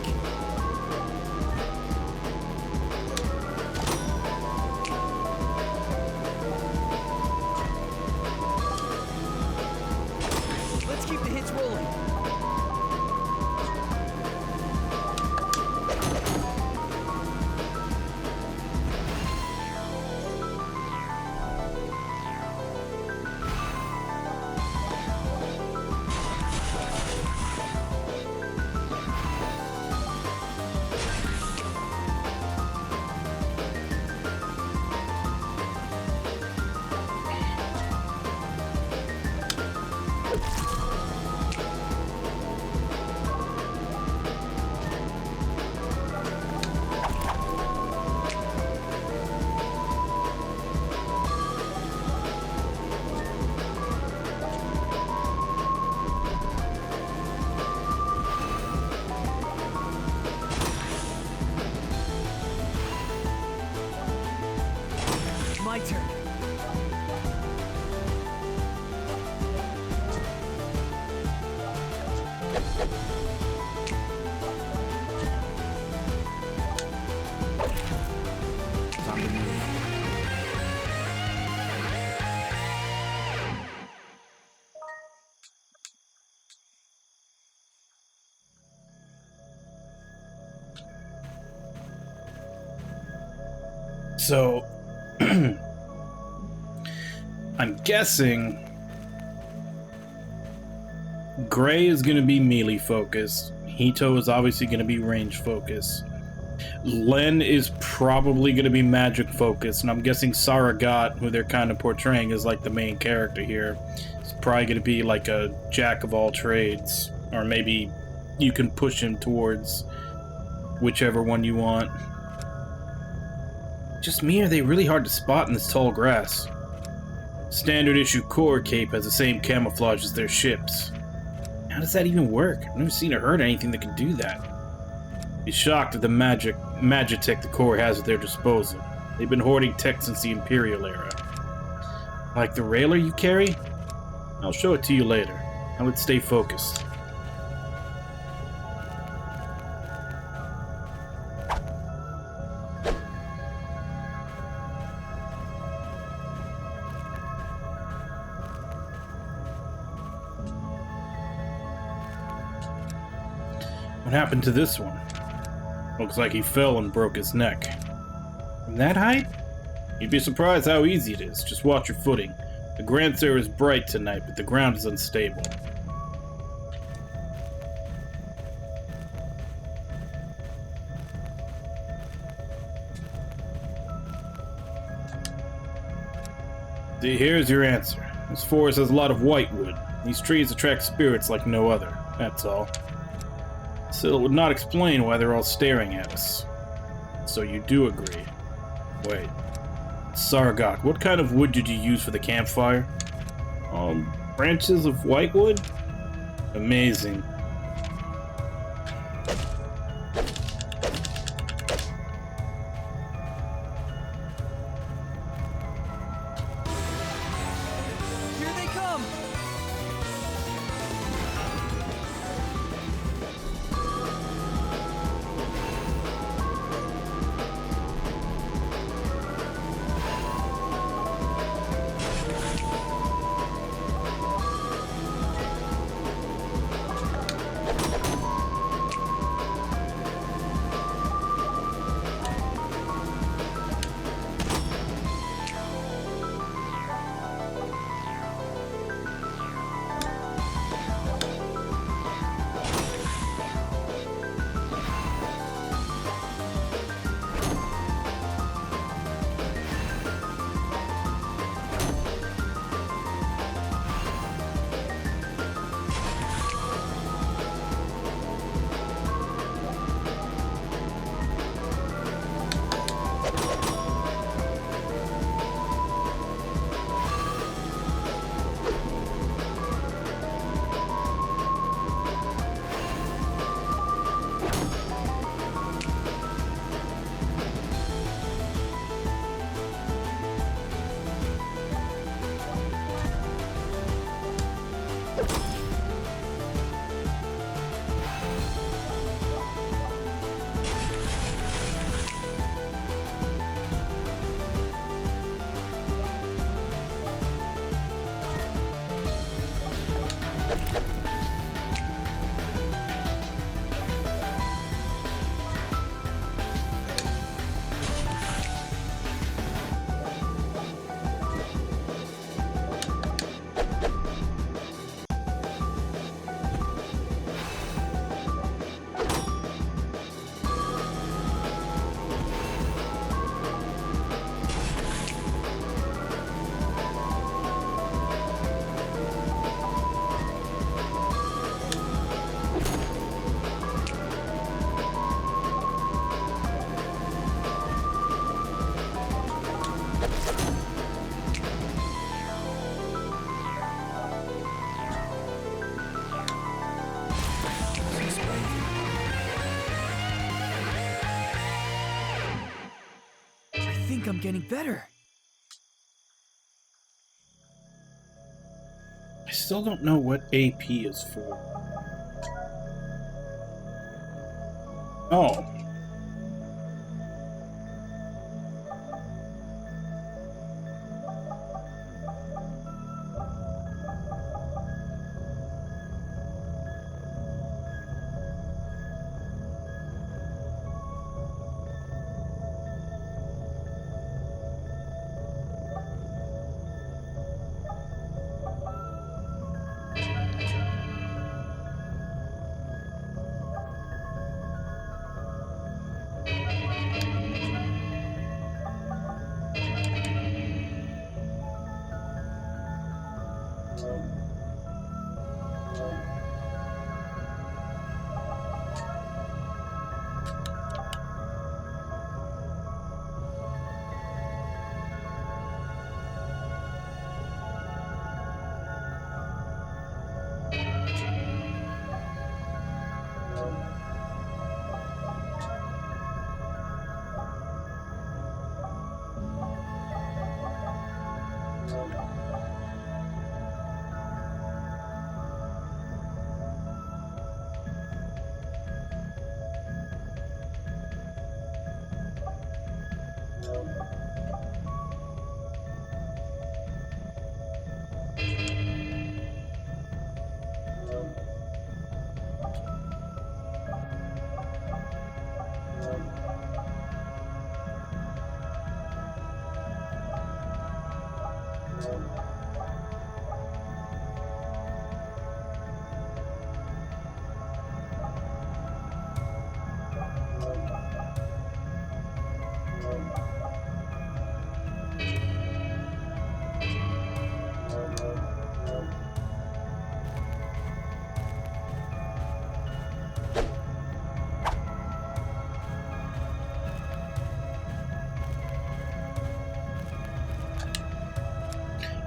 Let's keep the hits rolling. My turn. Time to move. So, I'm guessing Gray is going to be melee focused. Hito is obviously going to be range focused. Len is probably going to be magic focused, and I'm guessing Saragat, who they're kind of portraying as like the main character here, is probably going to be like a jack of all trades, or maybe you can push him towards whichever one you want. Just me, or are they really hard to spot in this tall grass? Standard issue core cape has the same camouflage as their ships. How does that even work? I've never seen or heard anything that can do that. Be shocked at the magitech the Corps has at their disposal. They've been hoarding tech since the Imperial era. Like the railer you carry? I'll show it to you later. Now let's stay focused. What happened to this one? Looks like he fell and broke his neck. From that height? You'd be surprised how easy it is. Just watch your footing. The Granser is bright tonight, but the ground is unstable. See, here's your answer. This forest has a lot of whitewood. These trees attract spirits like no other. That's all. Still, it would not explain why they're all staring at us. So you do agree. Wait. Sargot, what kind of wood did you use for the campfire? Branches of whitewood? Amazing. Here they come! I think I'm getting better. I still don't know what AP is for. Oh.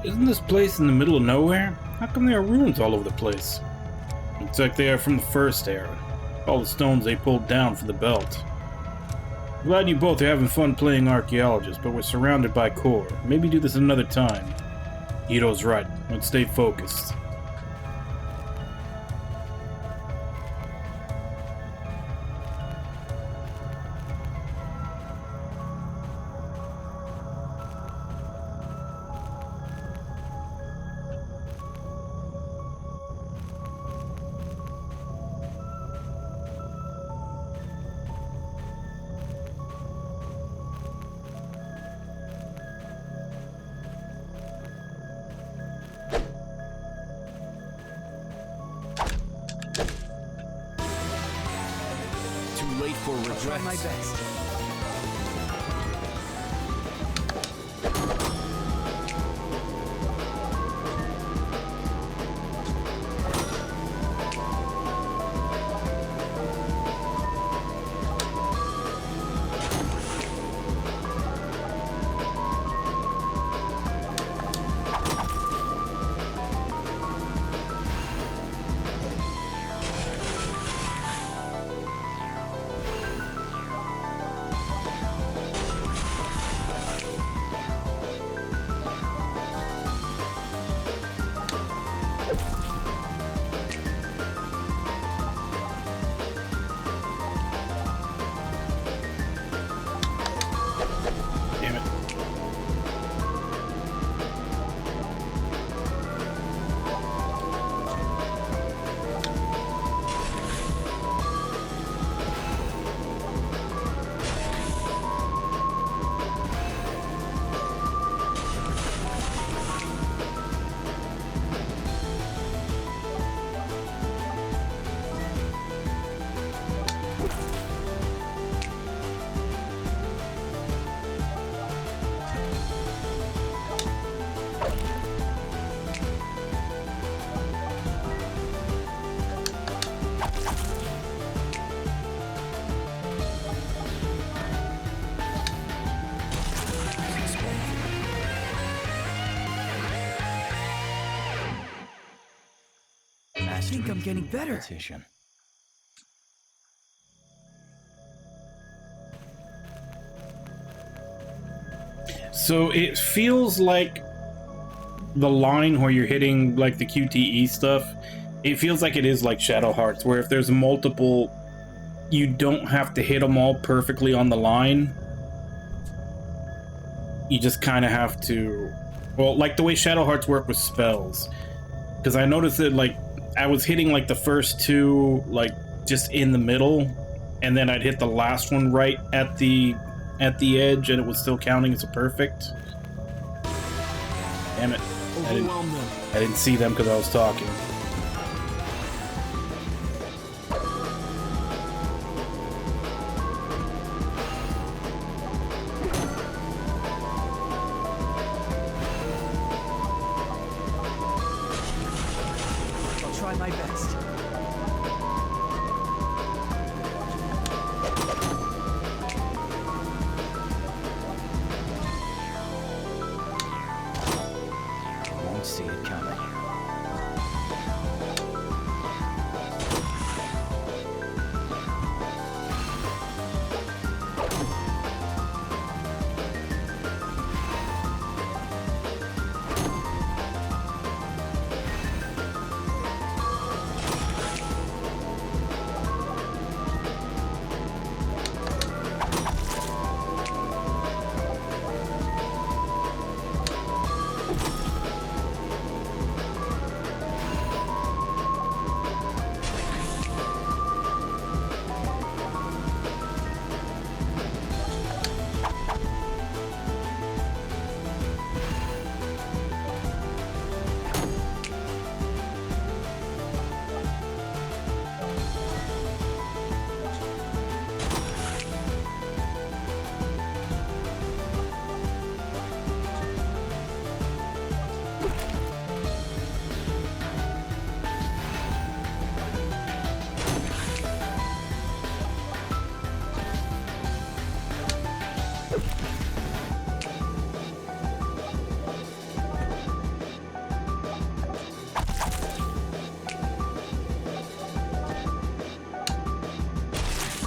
Isn't this place in the middle of nowhere? How come there are ruins all over the place? Looks like they are from the first era. All the stones they pulled down for the belt. Glad you both are having fun playing archaeologists, but we're surrounded by core. Maybe do this another time. Ito's right. Let's stay focused. Late for regrets. Try my best. think I'm getting better. Petition. So it feels like the line where you're hitting like the QTE stuff, it feels like it is like Shadow Hearts, where if there's multiple, you don't have to hit them all perfectly on the line. You just kind of have to, well, like the way Shadow Hearts work with spells. Because I noticed that like I was hitting like the first two like just in the middle, and then I'd hit the last one right at the edge, and it was still counting as a perfect. Damn it! I didn't see them because I was talking. I'll try my best. Won't see it coming.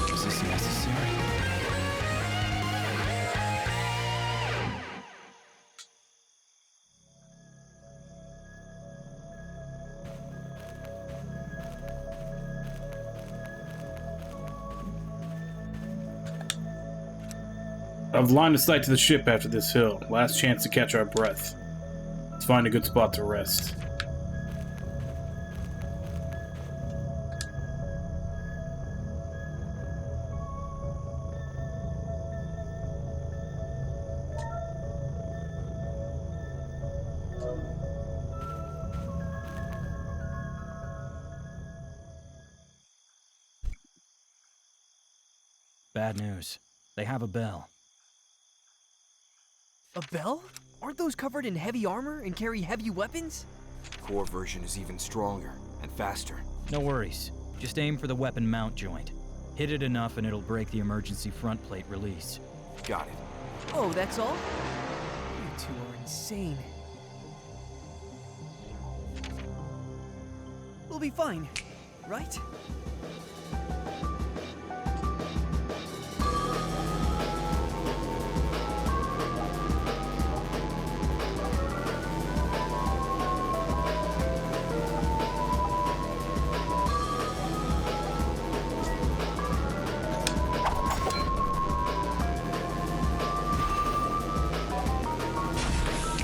Is this necessary? I've line of sight to the ship after this hill. Last chance to catch our breath. Let's find a good spot to rest. Bad news. They have a bell. A bell? Aren't those covered in heavy armor and carry heavy weapons? The core version is even stronger and faster. No worries. Just aim for the weapon mount joint. Hit it enough and it'll break the emergency front plate release. Got it. Oh, that's all? You two are insane. We'll be fine, right?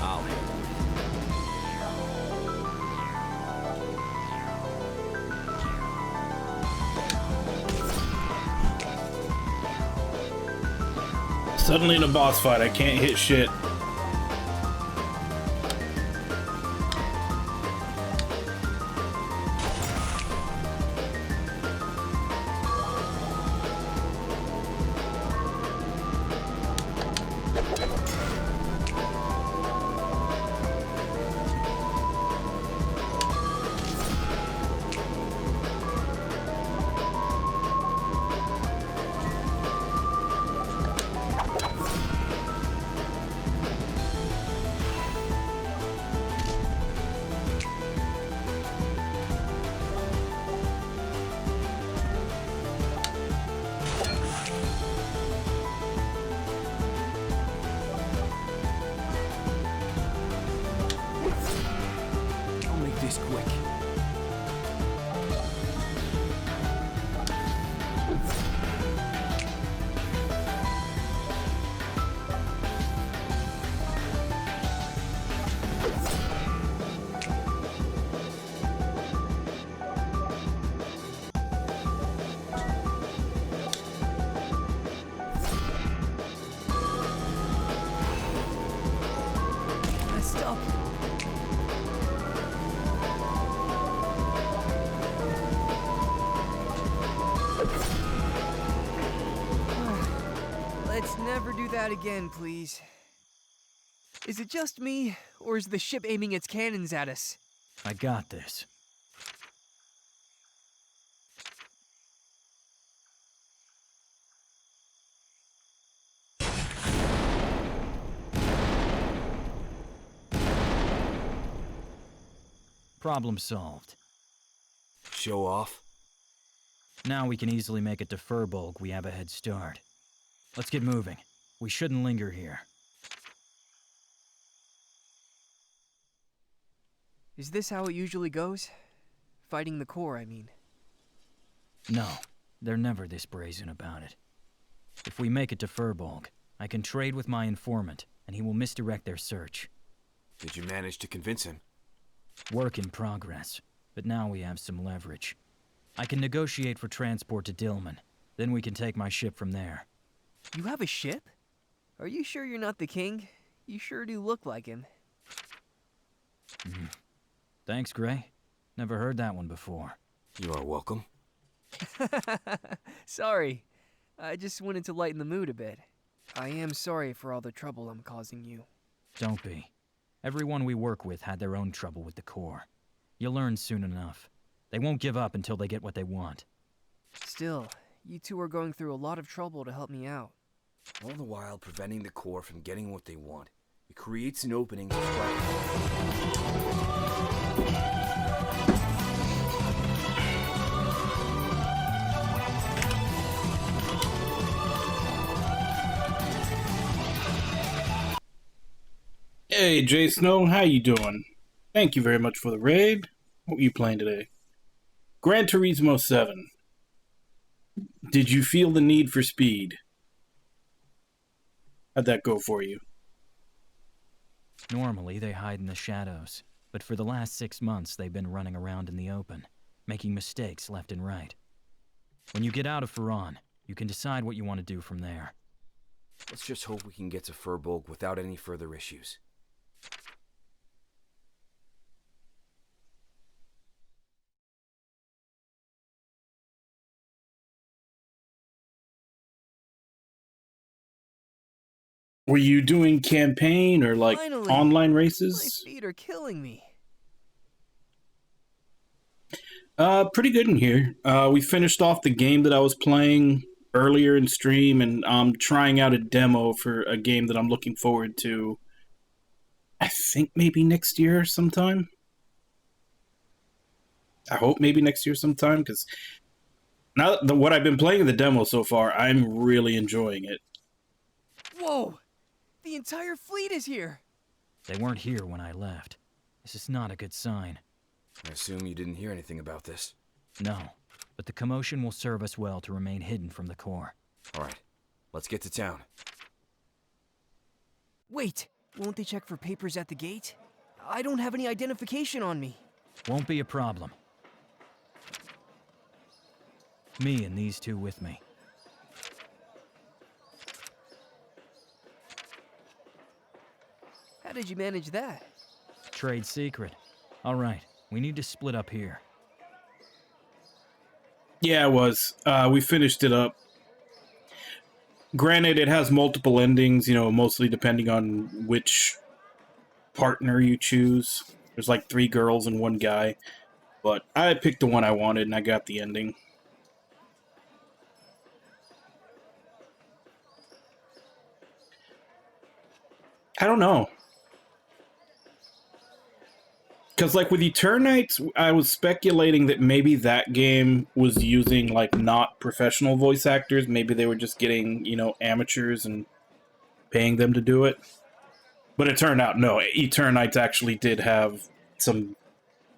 I'll handle Suddenly in a boss fight, I can't hit shit. place quick. Messed up. Let's never do that again, please. Is it just me, or is the ship aiming its cannons at us? I got this. Problem solved. Show off? Now we can easily make it to Furbolg. We have a head start. Let's get moving. We shouldn't linger here. Is this how it usually goes? Fighting the core, I mean. No, they're never this brazen about it. If we make it to Furbolg, I can trade with my informant, and he will misdirect their search. Did you manage to convince him? Work in progress, but now we have some leverage. I can negotiate for transport to Dillman, then we can take my ship from there. You have a ship? Are you sure you're not the king? You sure do look like him. Thanks, Gray. Never heard that one before. You are welcome. Sorry. I just wanted to lighten the mood a bit. I am sorry for all the trouble I'm causing you. Don't be. Everyone we work with had their own trouble with the core. You'll learn soon enough. They won't give up until they get what they want. Still, you two are going through a lot of trouble to help me out. All the while preventing the core from getting what they want. It creates an opening to strike. Hey, Jay Snow, how you doing? Thank you very much for the raid. What are you playing today? Gran Turismo 7. Did you feel the need for speed? How'd that go for you? Normally, they hide in the shadows, but for the last 6 months, they've been running around in the open, making mistakes left and right. When you get out of Ferran, you can decide what you want to do from there. Let's just hope we can get to Furbolg without any further issues. Were you doing campaign or like Finally! online My races? feet are killing me. Pretty good in here. We finished off the game that I was playing earlier in stream, and I'm trying out a demo for a game that I'm looking forward to. I think maybe next year sometime. I hope maybe next year sometime, because now that what I've been playing in the demo so far, I'm really enjoying it. Whoa! The entire fleet is here! They weren't here when I left. This is not a good sign. I assume you didn't hear anything about this. No, but the commotion will serve us well to remain hidden from the core. Alright, let's get to town. Wait! Won't they check for papers at the gate? I don't have any identification on me. Won't be a problem. Me and these two with me. How did you manage that? Trade secret. All right, we need to split up here. Yeah, it was. We finished it up. Granted, it has multiple endings, you know, mostly depending on which partner you choose. There's like 3 girls and 1 guy. But I picked the one I wanted and I got the ending. I don't know. Because, like, with Eternites, I was speculating that maybe that game was using, like, not professional voice actors. Maybe they were just getting, you know, amateurs and paying them to do it. But it turned out, no, Eternites actually did have some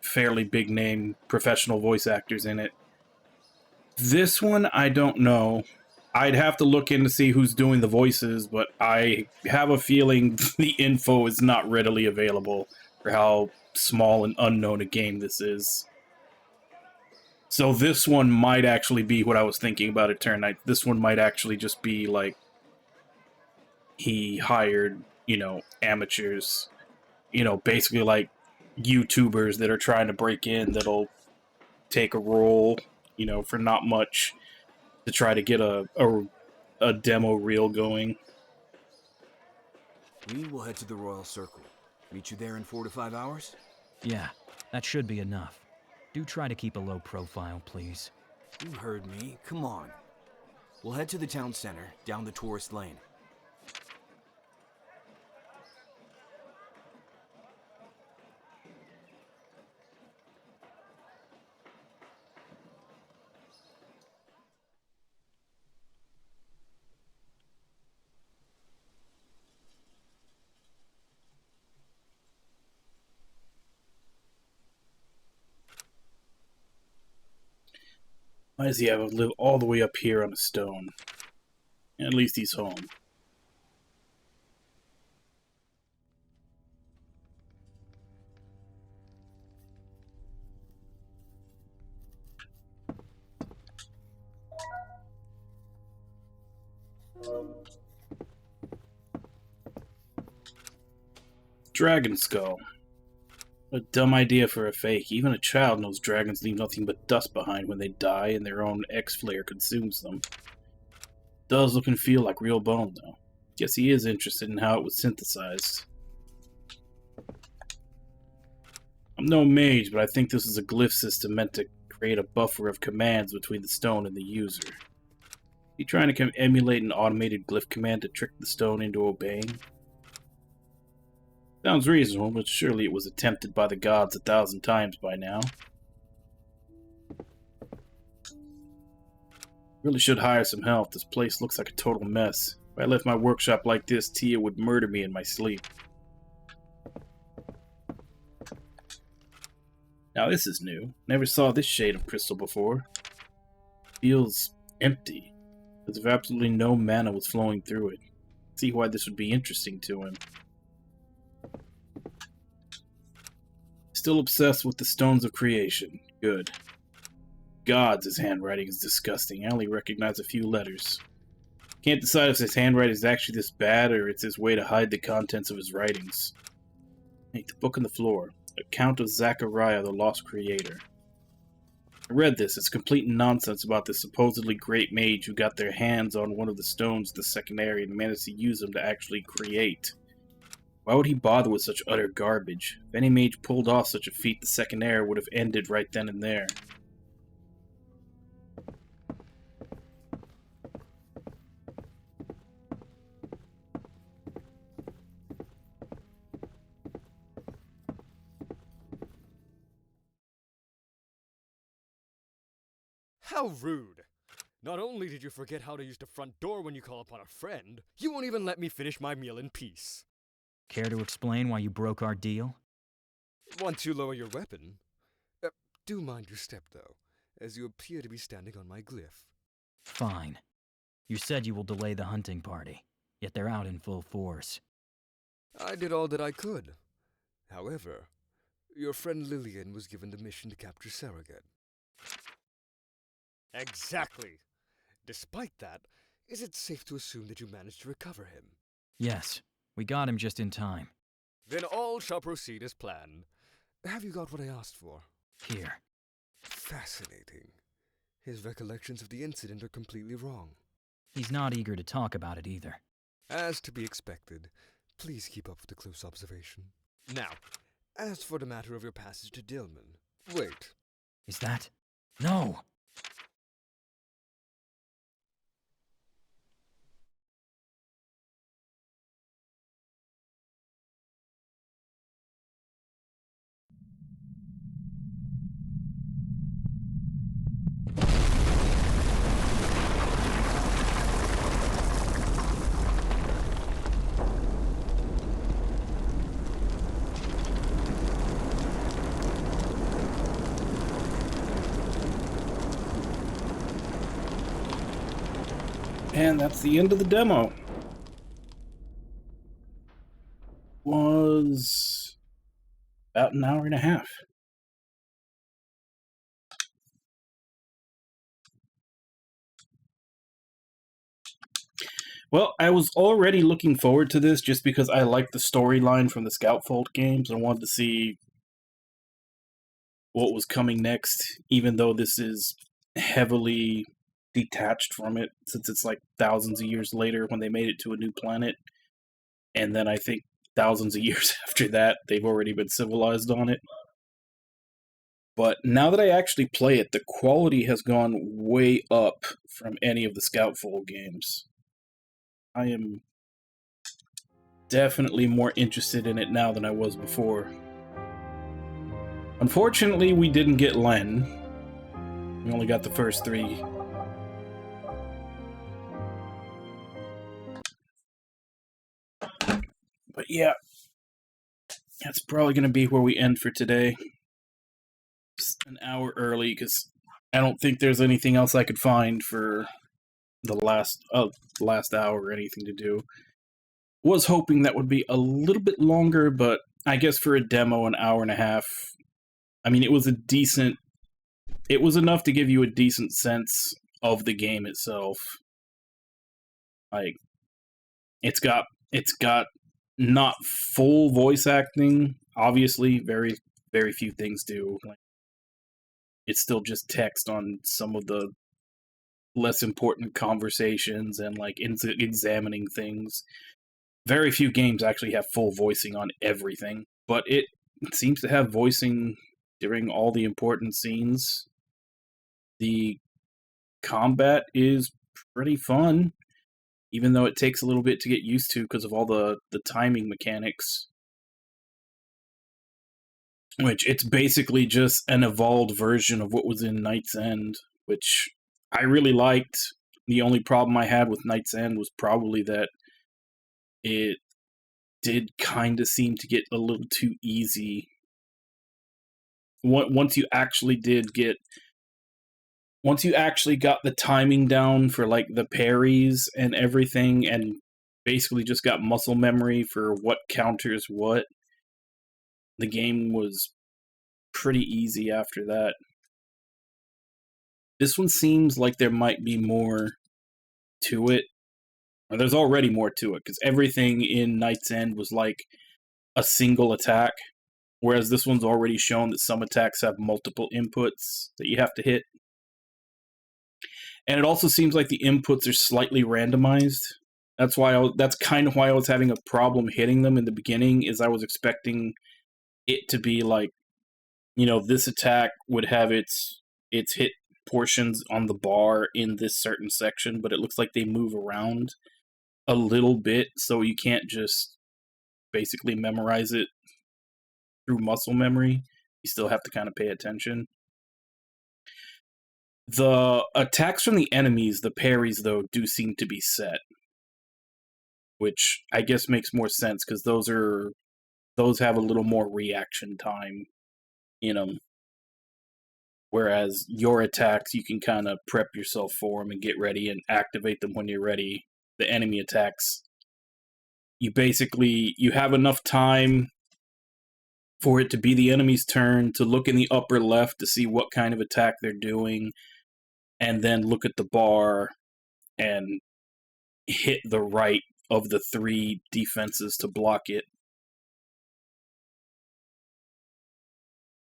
fairly big name professional voice actors in it. This one, I don't know. I'd have to look in to see who's doing the voices, but I have a feeling the info is not readily available for how small and unknown a game this is. So this one might actually be what I was thinking about Eternite. This one might actually just be like he hired, amateurs, basically like YouTubers that are trying to break in that'll take a role, for not much to try to get a demo reel going. We will head to the Royal Circle. Meet you there in 4 to 5 hours? Yeah, that should be enough. Do try to keep a low profile, please. You heard me. Come on. We'll head to the town center, down the tourist lane. Why does he have to live all the way up here on a stone? At least he's home. Dragon Skull. What a dumb idea for a fake. Even a child knows dragons leave nothing but dust behind when they die and their own X-flare consumes them. Does look and feel like real bone, though. Guess he is interested in how it was synthesized. I'm no mage, but I think this is a glyph system meant to create a buffer of commands between the stone and the user. You trying to emulate an automated glyph command to trick the stone into obeying? Sounds reasonable, but surely it was attempted by the gods 1,000 times by now. Really should hire some help. This place looks like a total mess. If I left my workshop like this, Tia would murder me in my sleep. Now this is new. Never saw this shade of crystal before. Feels empty, as if absolutely no mana was flowing through it. See why this would be interesting to him. Still obsessed with the stones of creation. Good. Gods, his handwriting is disgusting. I only recognize a few letters. Can't decide if his handwriting is actually this bad or it's his way to hide the contents of his writings. Hey, the book on the floor. Account of Zachariah, the Lost Creator. I read this. It's complete nonsense about this supposedly great mage who got their hands on one of the stones of the secondary and managed to use them to actually create. Why would he bother with such utter garbage? If any mage pulled off such a feat, the second era would have ended right then and there. How rude! Not only did you forget how to use the front door when you call upon a friend, you won't even let me finish my meal in peace. Care to explain why you broke our deal? Once you lower your weapon... do mind your step, though, as you appear to be standing on my glyph. Fine. You said you will delay the hunting party, yet they're out in full force. I did all that I could. However, your friend Lillian was given the mission to capture Surrogate. Exactly. Despite that, is it safe to assume that you managed to recover him? Yes, we got him just in time. Then all shall proceed as planned. Have you got what I asked for? Here. Fascinating. His recollections of the incident are completely wrong. He's not eager to talk about it either. As to be expected, please keep up with the close observation. Now, as for the matter of your passage to Dillman, wait. Is that... No! And that's the end of the demo. Was about an hour and a half. Well, I was already looking forward to this just because I liked the storyline from the Scoutfold games. I wanted to see what was coming next, even though this is heavily detached from it, since it's like thousands of years later when they made it to a new planet. And then I think thousands of years after that, they've already been civilized on it. But now that I actually play it, the quality has gone way up from any of the Scoutfold games. I am definitely more interested in it now than I was before. Unfortunately, we didn't get Len. We only got the first 3. But yeah, that's probably going to be where we end for today. Just an hour early, because I don't think there's anything else I could find for the last hour or anything to do. Was hoping that would be a little bit longer, but I guess for a demo, an hour and a half. I mean, it was enough to give you a decent sense of the game itself. Like, it's got not full voice acting. Obviously, very, very few things do. Like, it's still just text on some of the less important conversations and like examining things. Very few games actually have full voicing on everything, but it seems to have voicing during all the important scenes. The combat is pretty fun, even though it takes a little bit to get used to because of all the timing mechanics. Which, it's basically just an evolved version of what was in Knight's End, which I really liked. The only problem I had with Knight's End was probably that it did kind of seem to get a little too easy. Once you actually got the timing down for like the parries and everything, and basically just got muscle memory for what counters what, the game was pretty easy after that. This one seems like there might be more to it. Or there's already more to it, because everything in Knight's End was like a single attack, whereas this one's already shown that some attacks have multiple inputs that you have to hit. And it also seems like the inputs are slightly randomized. That's kind of why I was having a problem hitting them in the beginning, is I was expecting it to be like, you know, this attack would have its hit portions on the bar in this certain section, but it looks like they move around a little bit, so you can't just basically memorize it through muscle memory. You still have to kind of pay attention. The attacks from the enemies, the parries, though, do seem to be set, which I guess makes more sense, because those have a little more reaction time in them. Whereas your attacks, you can kind of prep yourself for them and get ready and activate them when you're ready. The enemy attacks, you have enough time for it to be the enemy's turn to look in the upper left to see what kind of attack they're doing, and then look at the bar and hit the right of the 3 defenses to block it.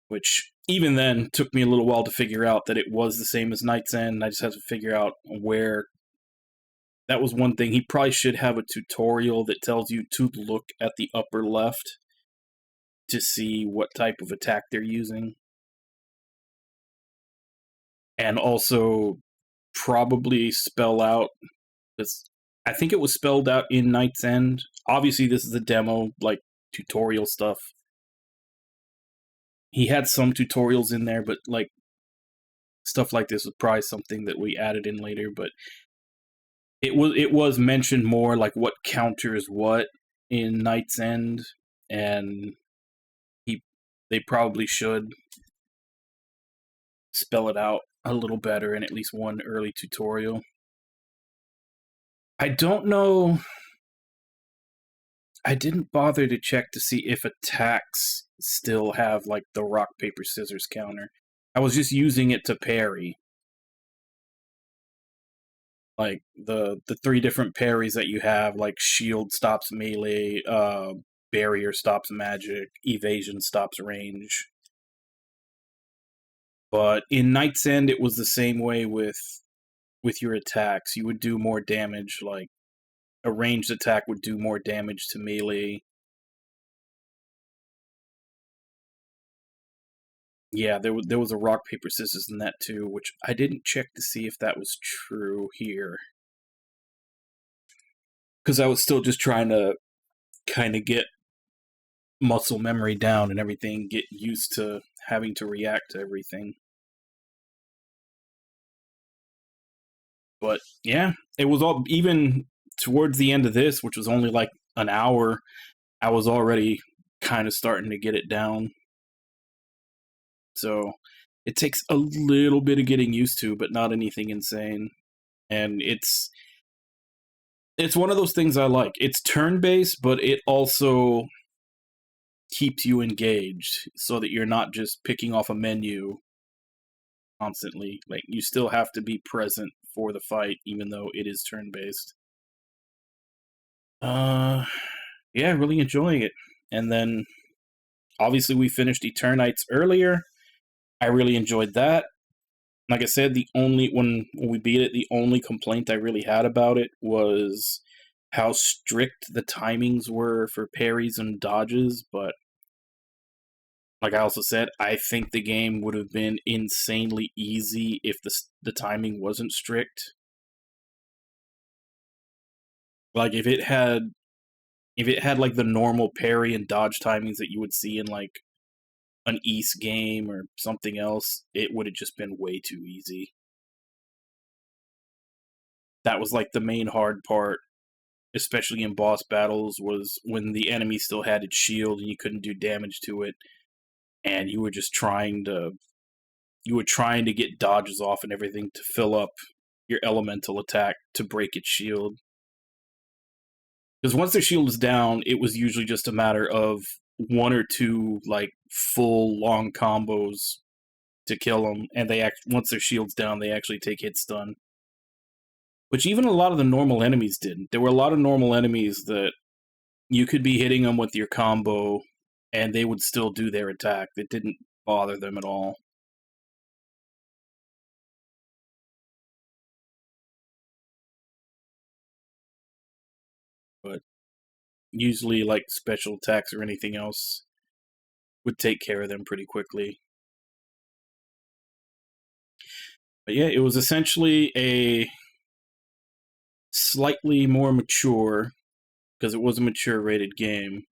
Which, even then, took me a little while to figure out that it was the same as Knight's End. I just had to figure out where. That was one thing. He probably should have a tutorial that tells you to look at the upper left to see what type of attack they're using. And also probably spell out this. I think it was spelled out in Knight's End. Obviously, this is a demo, like tutorial stuff. He had some tutorials in there, but like stuff like this was probably something that we added in later, but it was mentioned more like what counters what in Knight's End, and they probably should spell it out a little better in at least one early tutorial. I don't know. I didn't bother to check to see if attacks still have like the rock paper scissors counter. I was just using it to parry. Like the 3 different parries that you have, like shield stops melee, barrier stops magic, evasion stops range. But in Knight's End, it was the same way with your attacks. You would do more damage, like a ranged attack would do more damage to melee. Yeah, there was a rock paper scissors in that too, which I didn't check to see if that was true here, because I was still just trying to kind of get muscle memory down and everything, get used to having to react to everything. But yeah, it was all, even towards the end of this, which was only like an hour, I was already kind of starting to get it down. So it takes a little bit of getting used to, but not anything insane. And it's one of those things I like. It's turn-based, but it also keeps you engaged so that you're not just picking off a menu constantly. Like, you still have to be present for the fight, even though it is turn-based. Yeah, really enjoying it. And then, obviously, we finished Eternites earlier. I really enjoyed that. Like I said, when we beat it, the only complaint I really had about it was how strict the timings were for parries and dodges, but like I also said, I think the game would have been insanely easy if the timing wasn't strict. Like if it had like the normal parry and dodge timings that you would see in like an East game or something else, it would have just been way too easy. That was like the main hard part, especially in boss battles, was when the enemy still had its shield and you couldn't do damage to it, and you were just trying to get dodges off and everything to fill up your elemental attack to break its shield. Because once their shield is down, it was usually just a matter of 1 or 2 like full long combos to kill them, and once their shield's down, they actually take hit stun. Which even a lot of the normal enemies didn't. There were a lot of normal enemies that you could be hitting them with your combo, and they would still do their attack. It didn't bother them at all. But usually, like, special attacks or anything else would take care of them pretty quickly. But yeah, it was essentially a slightly more mature, because it was a mature rated game,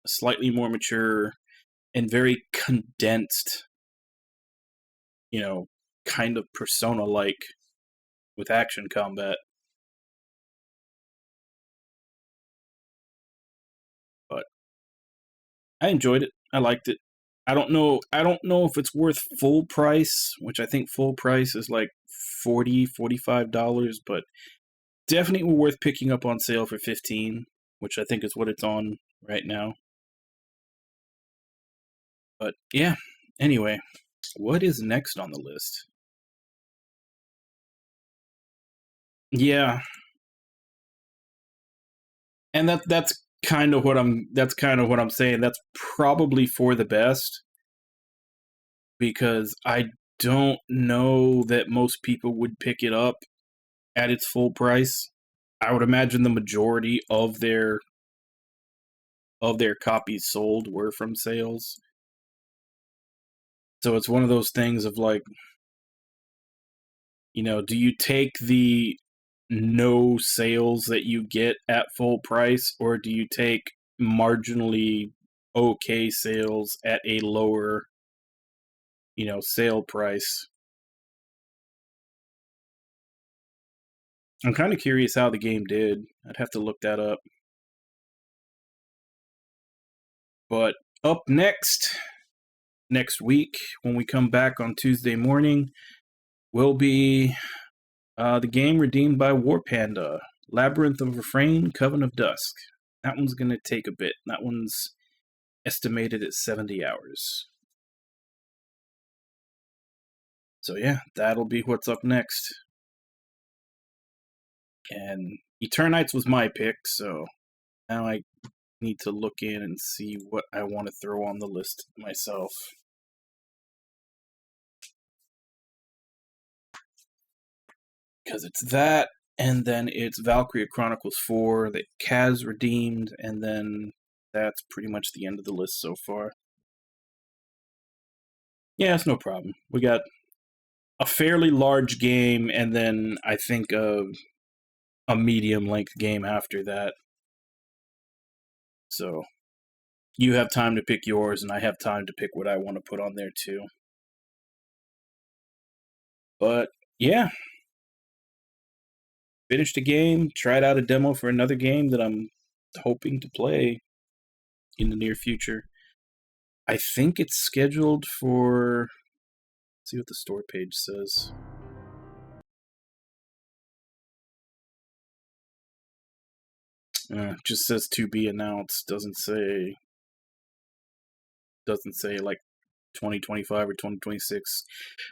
a slightly more mature and very condensed, kind of Persona-like with action combat. But I enjoyed it. I liked it. I don't know if it's worth full price, which I think full price is like $45, but definitely worth picking up on sale for $15, which I think is what it's on right now. But yeah, anyway, what is next on the list? Yeah. And that's kind of what I'm saying. That's probably for the best, because I don't know that most people would pick it up at its full price. I would imagine the majority of their copies sold were from sales. So it's one of those things of like, do you take the no sales that you get at full price, or do you take marginally okay sales at a lower, sale price? I'm kind of curious how the game did. I'd have to look that up. But up next week, when we come back on Tuesday morning, will be the game redeemed by War Panda. Labyrinth of Refrain, Coven of Dusk. That one's going to take a bit. That one's estimated at 70 hours. So yeah, that'll be what's up next. And Eternites was my pick, so now I need to look in and see what I want to throw on the list myself. Because it's that, and then it's Valkyria Chronicles 4 that Kaz redeemed, and then that's pretty much the end of the list so far. Yeah, it's no problem. We got a fairly large game, and then I think a medium-length game after that. So, you have time to pick yours, and I have time to pick what I want to put on there too. But, yeah. Finished a game, tried out a demo for another game that I'm hoping to play in the near future. I think it's scheduled for... Let's see what the store page says. Just says to be announced. Doesn't say like 2025 or 2026.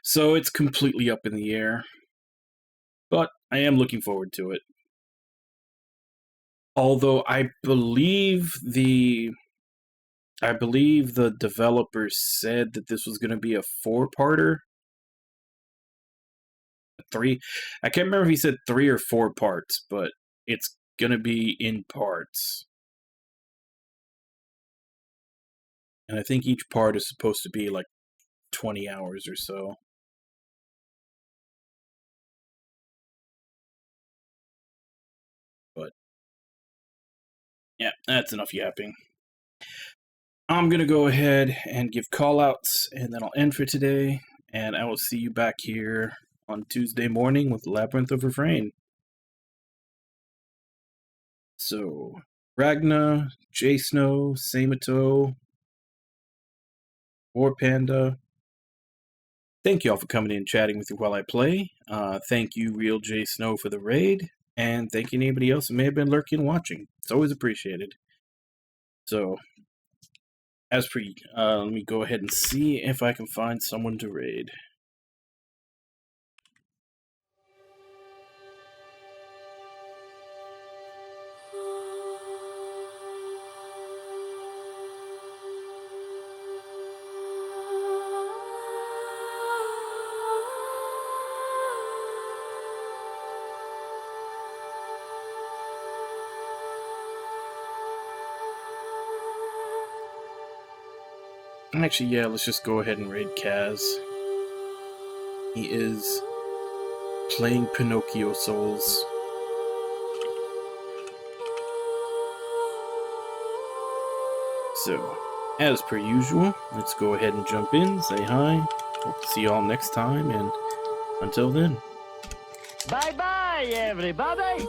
So it's completely up in the air. But I am looking forward to it. Although I believe the developers said that this was going to be a 4-parter. 3. I can't remember if he said 3 or 4 parts, but it's going to be in parts. And I think each part is supposed to be like 20 hours or so. But yeah, that's enough yapping. I'm going to go ahead and give call-outs, and then I'll end for today. And I will see you back here on Tuesday morning with Labyrinth of Refrain. So, Ragna, J Snow, Samato, War Panda. Thank you all for coming in and chatting with you while I play. Thank you, Real J Snow, for the raid. And thank you to anybody else who may have been lurking and watching. It's always appreciated. So, as per, let me go ahead and see if I can find someone to raid. Actually, yeah, let's just go ahead and raid Kaz. He is playing Pinocchio Souls. So, as per usual, let's go ahead and jump in, say hi. Hope to see you all next time, and until then. Bye-bye, everybody!